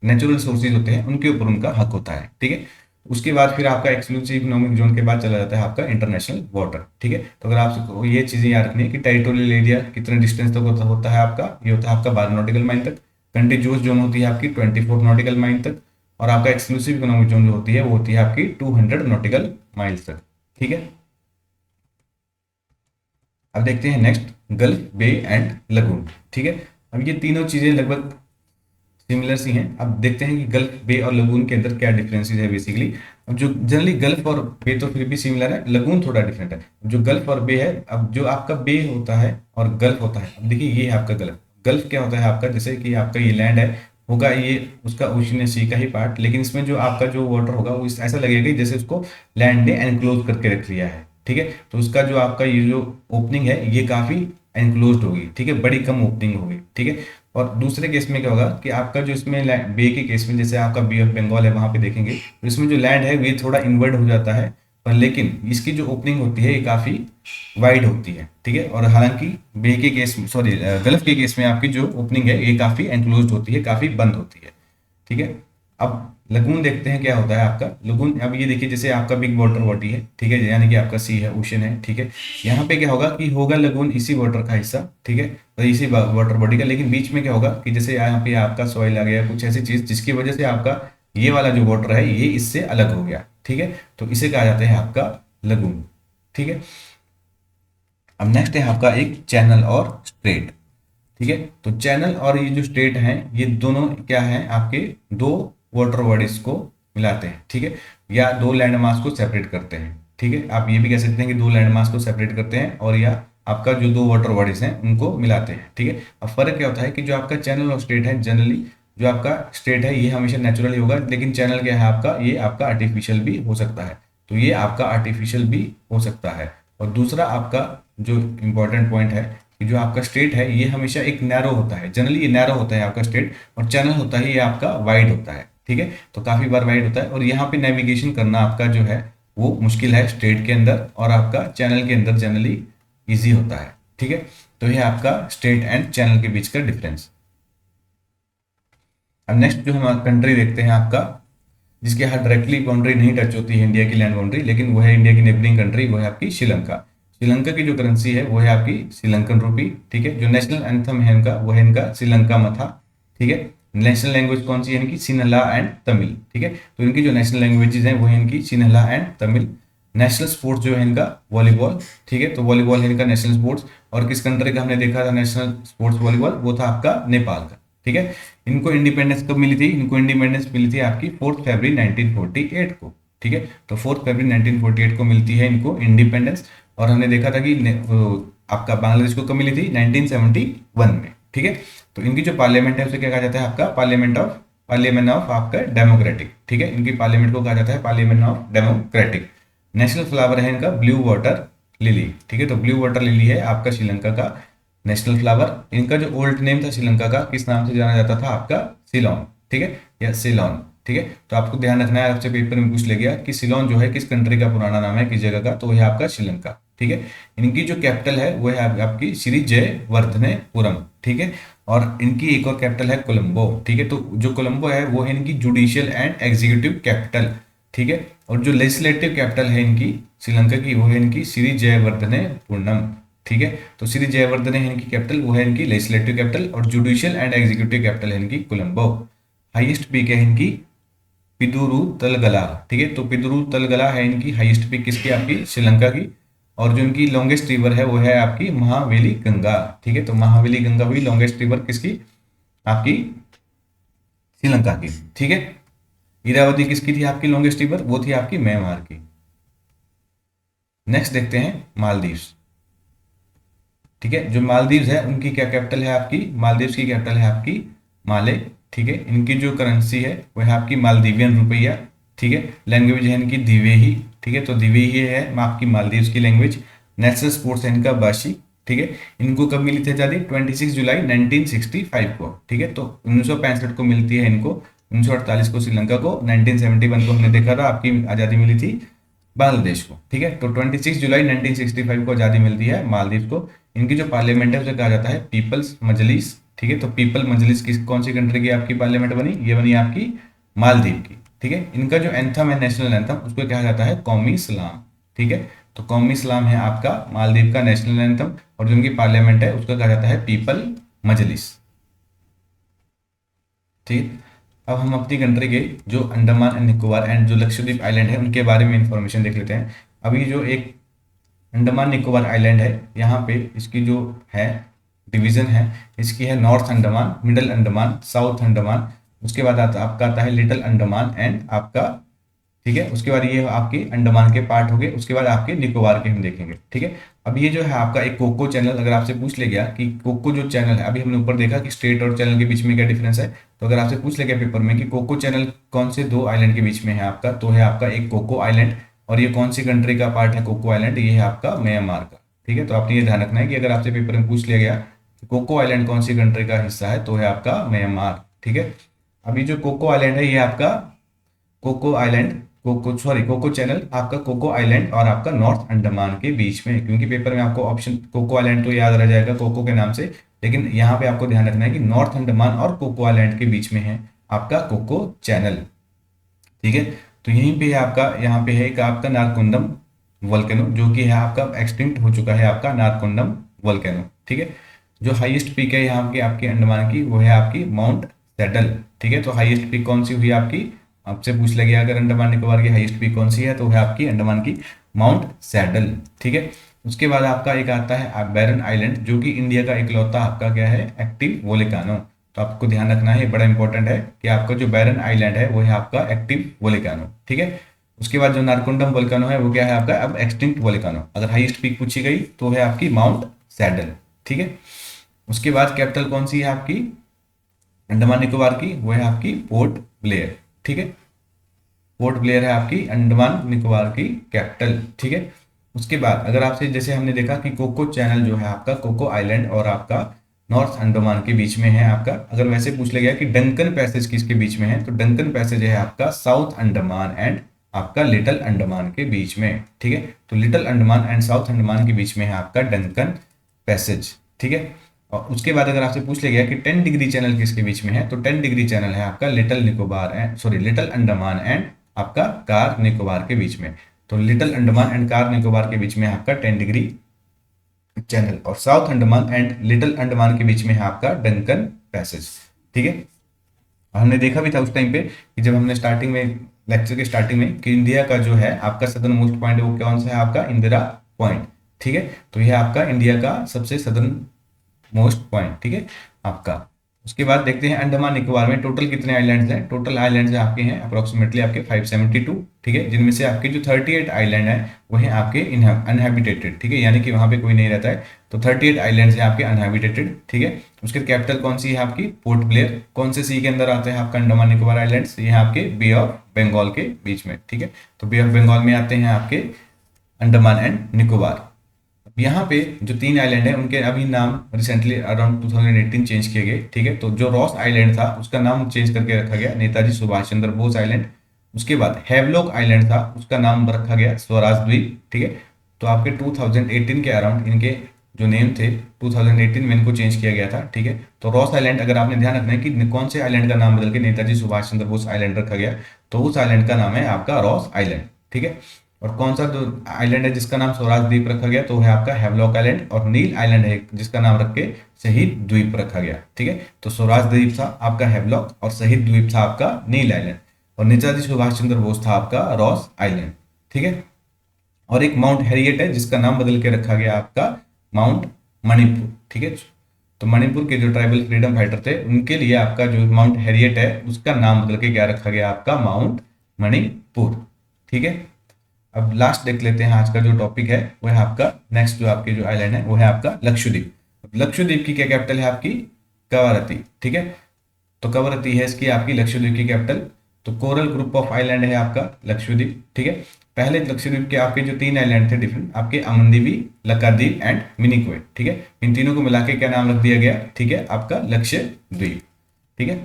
Speaker 1: नेचुरल सोर्सेज होते हैं उनके ऊपर उनका हक होता है। ठीक है, उसके बाद फिर आपका एक्सक्लूसिव इकोनॉमिक जोन के बाद चला जाता है आपका इंटरनेशनल वाटर। ठीक है, तो अगर आपको ये चीज़ें याद रखनी है कि टेरिटोरियल एरिया कितने डिस्टेंस तक होता है आपका, ये होता है आपका 12 नॉटिकल माइल तक। कंटिन्यूअस जोन होती है आपकी 24 नॉटिकल माइल तक, और आपका एक्सक्लूसिव इकोनॉमिक जोन जो होती है वो होती है आपकी 200 नॉटिकल माइल्स तक। ठीक है, अब देखते हैं next gulf bay and lagoon. ठीक है, अब ये तीनों चीजें लगभग सिमिलर सी हैं। अब देखते हैं कि गल्फ बे और लगून के अंदर क्या डिफरेंसेस है बेसिकली। अब जो जनरली गल्फ और बे तो फिर भी सिमिलर है, लगून थोड़ा डिफरेंट है। जो गल्फ और बे है, अब जो आपका बे होता है और गल्फ होता है, अब देखिए ये है आपका गल्फ। गल्फ क्या होता है आपका, जैसे कि आपका ये लैंड है होगा, ये उसका ओशियन सी का ही पार्ट, लेकिन इसमें जो आपका जो वाटर होगा वो ऐसा लगेगा कि जैसे उसको लैंड ने एनक्लोज करके रख लिया है। ठीक है, तो उसका जो आपका ये जो ओपनिंग है ये काफी एनक्लोज्ड होगी। ठीक है, बड़ी कम ओपनिंग होगी। ठीक है, और दूसरे केस में क्या होगा कि आपका जो इसमें बे के केस में जैसे आपका बे ऑफ बंगाल है वहां पे देखेंगे तो इसमें जो लैंड है ये थोड़ा इनवर्ड हो जाता है, पर लेकिन इसकी जो ओपनिंग होती है ये काफी वाइड होती है। ठीक है, और हालांकि बे के केस सॉरी गल्फ के केस में आपकी जो ओपनिंग है ये काफी एनक्लोज्ड होती है, काफी बंद होती है। ठीक है, अब लगून देखते हैं क्या होता है आपका लगून। अब ये देखिए जैसे आपका बिग वाटर बॉडी है, ठीक है, यानी कि आपका सी है, ओशन है। ठीक है, यहाँ पे क्या होगा कि होगा लगून इसी वाटर का हिस्सा। ठीक है, तो इसी वाटर बॉडी का, लेकिन बीच में क्या होगा कि जैसे यहाँ पे आपका सॉइल आ गया, कुछ ऐसी चीज जिसकी वजह से आपका ये वाला जो वाटर है ये इससे अलग हो गया। ठीक है, तो इसे कहा जाता है आपका लगून। ठीक है, अब नेक्स्ट है आपका एक चैनल और स्ट्रेट। ठीक है, तो चैनल और ये जो स्ट्रेट हैं ये दोनों क्या हैं, आपके दो वाटर बॉडीज को मिलाते हैं। ठीक है, या दो लैंड मास को सेपरेट करते हैं। ठीक है, आप ये भी कह सकते हैं कि दो लैंड मास को सेपरेट करते हैं, और या आपका जो दो वाटर बॉडीज हैं उनको मिलाते हैं। ठीक है, अब फर्क क्या होता है कि जो आपका चैनल और स्ट्रेट है, जनरली जो आपका स्ट्रेट है ये हमेशा नेचुरली होगा, लेकिन चैनल क्या है आपका, ये आपका आर्टिफिशियल भी हो सकता है। तो ये आपका आर्टिफिशियल भी हो सकता है। और दूसरा आपका जो इंपॉर्टेंट पॉइंट है कि जो आपका स्ट्रेट है ये हमेशा एक नैरो होता है, जनरली ये नैरो होता है आपका स्ट्रेट, और चैनल होता है ये आपका वाइड होता है। ठीक है, तो काफी बार वाइड होता है, और यहाँ पे नेविगेशन करना आपका जो है वो मुश्किल है स्ट्रेट के अंदर, और आपका चैनल के अंदर जनरली इजी होता है। ठीक है, तो ये आपका स्ट्रेट एंड चैनल के बीच का डिफरेंस। अब नेक्स्ट जो हम कंट्री देखते हैं आपका, जिसके यहाँ डायरेक्टली बाउंड्री नहीं टच होती है इंडिया की लैंड बाउंड्री, लेकिन वो है इंडिया की नेबरिंग कंट्री, वो है आपकी श्रीलंका। श्रीलंका की जो करेंसी है वो है आपकी श्रीलंकन रूपी। ठीक है, जो नेशनल एंथम है इनका वो है इनका श्रीलंका मथा। ठीक है, नेशनल लैंग्वेज कौन सी है इनकी, सिन्हला एंड तमिल। ठीक है, तो इनकी जो नेशनल लैंग्वेजेज हैं वो है इनकी सिन्हला एंड तमिल। नेशनल स्पोर्ट्स जो है इनका वॉलीबॉल। ठीक है, तो वॉलीबॉल है इनका नेशनल स्पोर्ट्स। और किस कंट्री का हमने देखा था नेशनल स्पोर्ट्स वॉलीबॉल, वो था आपका नेपाल का। ठीक है, इनको इंडिपेंडेंस कब मिली थी, इनको इंडिपेंडेंस मिली थी आपकी 4 फरवरी 1948 को। ठीक है, तो 4 फरवरी 1948 को मिलती है इनको इंडिपेंडेंस। और हमने देखा था कि आपका बांग्लादेश को कब मिली थी, 1971 में। ठीक है, तो इनकी जो पार्लियामेंट है उसे क्या कहा जाता है आपका, पार्लियामेंट ऑफ आपका डेमोक्रेटिक। ठीक है, इनकी पार्लियामेंट को कहा जाता है parliament of democratic. National flower है इनका ब्लू वाटर लिली। ठीक है, तो ब्लू वाटर लिली है आपका श्रीलंका का नेशनल फ्लावर। इनका जो ओल्ड नेम था श्रीलंका का, किस नाम से जाना जाता था आपका, सिलोन। ठीक है, या सिलोन। ठीक है, तो आपको ध्यान रखना है, आपसे पेपर में पूछ ले गया कि सिलोन जो है किस कंट्री का पुराना नाम है, किस जगह का, तो वह है आपका श्रीलंका। ठीक है, इनकी जो कैपिटल है वो है आपकी श्री जयवर्धनेपुरम। ठीक है, और इनकी एक और कैपिटल है कोलंबो। ठीक है, तो जो कोलंबो है वो है इनकी जुडिशियल एंड एग्जीक्यूटिव कैपिटल। ठीक है, और जो लेजिस्लेटिव कैपिटल है इनकी श्रीलंका की वो है इनकी श्री जयवर्धनेपुरम। ठीक है, तो श्री जयवर्धने है इनकी कैपिटल, वो है इनकी लेजिस्लेटिव कैपिटल, और जुडिशियल एंड एग्जीक्यूटिव कैपिटल है इनकी कोलंबो। हाईएस्ट पीक है इनकी पिदुरु तलगला, ठीक है। तो पिदुरु तलगला है इनकी हाईएस्ट पीक किसकी, आपकी श्रीलंका की। और जो इनकी लॉन्गेस्ट रिवर है वो है आपकी महावेली गंगा, ठीक है। तो महावेली गंगा हुई लॉन्गेस्ट रिवर किसकी, आपकी श्रीलंका की, ठीक है। इरावती किसकी थी आपकी लॉन्गेस्ट रिवर, वो थी आपकी म्यांमार की। नेक्स्ट देखते हैं मालदीव्स, ठीक है। जो मालदीव्स है उनकी क्या कैपिटल है, आपकी मालदीव्स की कैपिटल है आपकी माले, ठीक है। इनकी जो करेंसी है वो है आपकी मालदीवियन रुपया, ठीक है। लैंग्वेज है इनकी दिवेही, ठीक है। तो दिवेही है आपकी मालदीव्स की लैंग्वेज। नेशनल स्पोर्ट्स है इनका बाशी, ठीक है। इनको कब मिली थी आज़ादी, 26 जुलाई 1965 को, ठीक है। तो 1965 को मिलती है इनको, 1948 को श्रीलंका को, 1971 को हमने देखा था आपकी आज़ादी मिली थी बांग्लादेश को, ठीक है। तो 26 जुलाई 1965 को आज़ादी मिलती है मालदीव को। इनकी जो पार्लियामेंट है उसे कहा जाता है पीपल्स मजलिस, ठीक है। तो पीपल मजलिस किस कौन सी कंट्री की आपकी पार्लियामेंट बनी, ये बनी आपकी मालदीव की, ठीक है। इनका जो एंथम है नेशनल एंथम उसको कहा जाता है कौमी सलाम, ठीक है। तो कौमी सलाम है आपका मालदीव का नेशनल एंथम, और जो उनकी पार्लियामेंट है उसको कहा जाता है पीपल मजलिस, ठीक। अब हम अपनी कंट्री के जो अंडमान एंड निकोबार एंड जो लक्षद्वीप आइलैंड है उनके बारे में इंफॉर्मेशन देख लेते हैं। अभी जो एक अंडमान निकोबार आइलैंड है, यहाँ पे इसकी जो है डिवीजन है, इसकी है north Andaman, middle Andaman, south Andaman. उसके बाद आपका आता है लिटिल अंडमान एंड आपका, ठीक है। उसके बाद ये आपके अंडमान के पार्ट हो गए। उसके बाद आपके निकोबार के हम देखेंगे, ठीक है। अब ये जो है आपका एक कोको चैनल, अगर आपसे पूछ ले गया कि कोको जो चैनल है, अभी हमने ऊपर देखा कि स्टेट और चैनल के बीच में क्या डिफरेंस है, तो अगर आपसे पूछ ले गया पेपर में कि कोको चैनल कौन से दो आइलैंड के बीच में है आपका, तो है आपका एक कोको आइलैंड। और ये कौन सी कंट्री का पार्ट है कोको आइलैंड, ये है आपका म्यांमार का, ठीक है। तो आपने ये ध्यान रखना है कि अगर आपसे पेपर में पूछ लिया गया कि कोको आइलैंड कौन सी कंट्री का हिस्सा है, तो है आपका म्यांमार, ठीक है। अभी जो कोको आइलैंड है ये आपका कोको आइलैंड, कोको चैनल आपका कोको आइलैंड और आपका नॉर्थ अंडमान के बीच में, क्योंकि पेपर में आपको ऑप्शन कोको आइलैंड तो याद रह जाएगा कोको के नाम से, लेकिन यहाँ पे आपको ध्यान रखना है कि नॉर्थ अंडमान और कोको आइलैंड के बीच में है आपका कोको चैनल, ठीक है। तो यहीं पे है आपका, यहाँ पे है एक आपका नारकोंडम वोल्केनो, जो कि है आपका एक्सटिंक्ट हो चुका है आपका नारकोंडम वोल्केनो, ठीक है। जो हाईएस्ट पीक है यहाँ की आपके अंडमान की वो है आपकी माउंट सैडल, ठीक है। तो हाईएस्ट पीक कौन सी हुई आपकी, आपसे पूछ लिया गया अगर अंडमान निकोबार की हाईएस्ट पीक कौन सी है, तो है आपकी अंडमान की माउंट सैडल, ठीक है। उसके बाद आपका एक आता है बैरन आइलैंड, जो कि इंडिया का इकलौता आपका क्या है एक्टिव वोल्केनो। तो आपको ध्यान रखना है, बड़ा इंपॉर्टेंट है कि आपका जो बैरन आइलैंड है वो है आपका एक्टिव वोल्केनो, ठीक है। उसके बाद जो नारकोंडम वोल्केनो है वो क्या है आपका अब एक्सटिंक्ट वोल्केनो। अगर हाईएस्ट पीक पूछी गई तो है आपकी माउंट सैडल, ठीक है। उसके बाद कैपिटल कौन सी है आपकी अंडमान निकोबार की, वो है आपकी पोर्ट ब्लेयर, ठीक है। पोर्ट ब्लेयर है आपकी अंडमान निकोबार की कैपिटल, ठीक है। उसके बाद अगर आपसे जैसे हमने देखा कि कोको चैनल जो है आपका कोको आइलैंड और आपका नॉर्थ अंडमान के बीच में है आपका, अगर वैसे पूछ लिया गया कि डंकन पैसेज किसके बीच में है, तो डंकन पैसेज है आपका साउथ अंडमान एंड आपका लिटिल अंडमान के बीच में, ठीक है। तो little Andaman and south Andaman के बीच में है आपका डंकन पैसेज, ठीक है। और उसके बाद अगर आपसे पूछ लिया गया कि 10 डिग्री चैनल किसके बीच में है, तो 10 डिग्री चैनल है आपका little Nicobar and little Andaman and आपका कार निकोबार के बीच में। तो little Andaman and car Nicobar के बीच में आपका 10 डिग्री चैनल, और south Andaman and little Andaman के बीच में है आपका डंकन पैसेज, ठीक है। हमने देखा भी था उस टाइम पे कि जब हमने स्टार्टिंग में लेक्चर के स्टार्टिंग में कि इंडिया का जो है आपका सदर्न मोस्ट पॉइंट है वो कौन सा है आपका इंदिरा पॉइंट, ठीक है। तो यह आपका इंडिया का सबसे सदर्न मोस्ट पॉइंट, ठीक है आपका। उसके बाद देखते हैं अंडमान निकोबार में टोटल कितने आइलैंड्स हैं। टोटल आइलैंड्स आपके हैं अप्रोक्सीमेटली आपके 572, ठीक है। जिनमें से आपके जो 38 आइलैंड हैं वो हैं आपके अनहैबिटेटेड, ठीक है, यानी कि वहाँ पे कोई नहीं रहता है। तो 38 आइलैंड्स हैं आपके अनहैबिटेटेड, ठीक है। उसके कैपिटल कौन सी है आपकी पोर्ट ब्लेयर। कौन से सी के अंदर आते हैं आपका अंडमान निकोबार आइलैंड्स, ये आपके बे ऑफ बंगाल के बीच में, ठीक है। तो बे ऑफ बंगाल में आते हैं आपके अंडमान एंड निकोबार। यहाँ पे जो 3 आइलैंड है उनके अभी नाम रिसेंटली अराउंड 2018 चेंज किए गए, ठीक है। तो जो रॉस आइलैंड था उसका नाम चेंज करके रखा गया नेताजी सुभाष चंद्र बोस आइलैंड। उसके बाद हैवलॉक आइलैंड था उसका नाम रखा गया स्वराज द्वीप, ठीक है। तो आपके 2018 के अराउंड इनके जो नेम थे 2018 में इनको चेंज किया गया था, ठीक है। तो रॉस आइलैंड अगर आपने ध्यान रखना है कि कौन से आइलैंड का नाम बदल के नेताजी सुभाष चंद्र बोस आइलैंड रखा गया, तो उस आइलैंड का नाम है आपका रॉस आइलैंड, ठीक है। और कौन सा जो आइलैंड है जिसका नाम स्वराज द्वीप रखा गया, तो है आपका हैवलॉक आइलैंड। और नील आइलैंड है जिसका नाम रख के शहीद द्वीप रखा गया, ठीक है। तो स्वराज द्वीप था आपका हैवलॉक और शहीद द्वीप था आपका नील आइलैंड। और नेताजी सुभाष चंद्र बोस था आपका रॉस आइलैंड, ठीक है। और एक माउंट हैरियट है जिसका नाम बदल के रखा गया आपका माउंट मणिपुर, ठीक है। तो मणिपुर के जो ट्राइबल फ्रीडम फाइटर थे उनके लिए आपका जो माउंट हैरियट है उसका नाम बदल के क्या रखा गया आपका माउंट मणिपुर, ठीक है। अब लास्ट देख लेते हैं आज का जो टॉपिक है वो है आपका नेक्स्ट जो आपकी जो आइलैंड है वो है आपका लक्षद्वीप। लक्षद्वीप की क्या कैपिटल है आपकी कवरत्ती, ठीक है। तो कवरत्ती है इसकी आपकी लक्षद्वीप की कैपिटल। तो कोरल ग्रुप ऑफ आइलैंड है आपका लक्षद्वीप, ठीक है। पहले लक्षद्वीप के आपके जो 3 आइलैंड थे डिफरेंट आपके अमनदीवी, लक्षद्वीप एंड मिनिकॉय, ठीक है। इन तीनों को मिला के क्या नाम रख दिया गया, ठीक है, आपका लक्षद्वीप, ठीक है।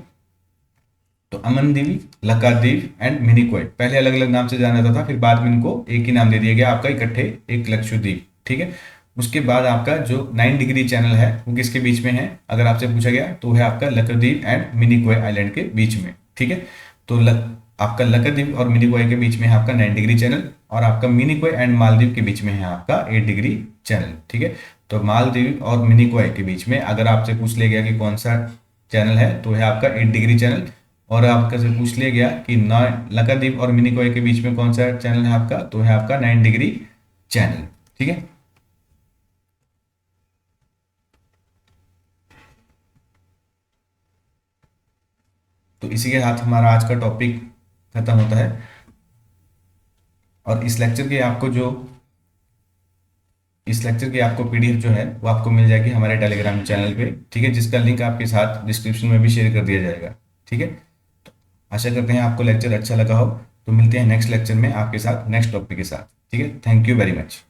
Speaker 1: तो अमनदीवी, लक्षद्वीप एंड मिनिकॉय पहले अलग अलग नाम से जाना जाता था, फिर बाद में इनको एक ही नाम दे दिया गया आपका इकट्ठे एक लक्षद्वीप, ठीक है। उसके बाद आपका जो 9 डिग्री चैनल है वो किसके बीच में है, अगर आपसे पूछा गया तो है आपका लक्षद्वीप एंड मिनिकॉय आइलैंड के बीच में, ठीक है। तो आपका लक्षद्वीप और मिनिकॉय के बीच में है आपका 9 डिग्री चैनल, और आपका मिनिकॉय एंड मालदीव के बीच में है आपका 8 डिग्री चैनल, ठीक है। तो मालदीव और मिनिकॉय के बीच में अगर आपसे पूछ लिया गया कि कौन सा चैनल है तो है आपका 8 डिग्री चैनल, और आपका से पूछ लिया गया कि लक्षद्वीप और मिनिकॉय के बीच में कौन सा चैनल है आपका तो है आपका 9 डिग्री चैनल, ठीक है। तो इसी के साथ हमारा आज का टॉपिक खत्म होता है, और इस लेक्चर की आपको पीडीएफ जो है वो आपको मिल जाएगी हमारे टेलीग्राम चैनल पे, ठीक है, जिसका लिंक आपके साथ डिस्क्रिप्शन में भी शेयर कर दिया जाएगा, ठीक है। तो आशा करते हैं आपको लेक्चर अच्छा लगा हो। तो मिलते हैं नेक्स्ट लेक्चर में आपके साथ नेक्स्ट टॉपिक के साथ, ठीक है। Thank you very much.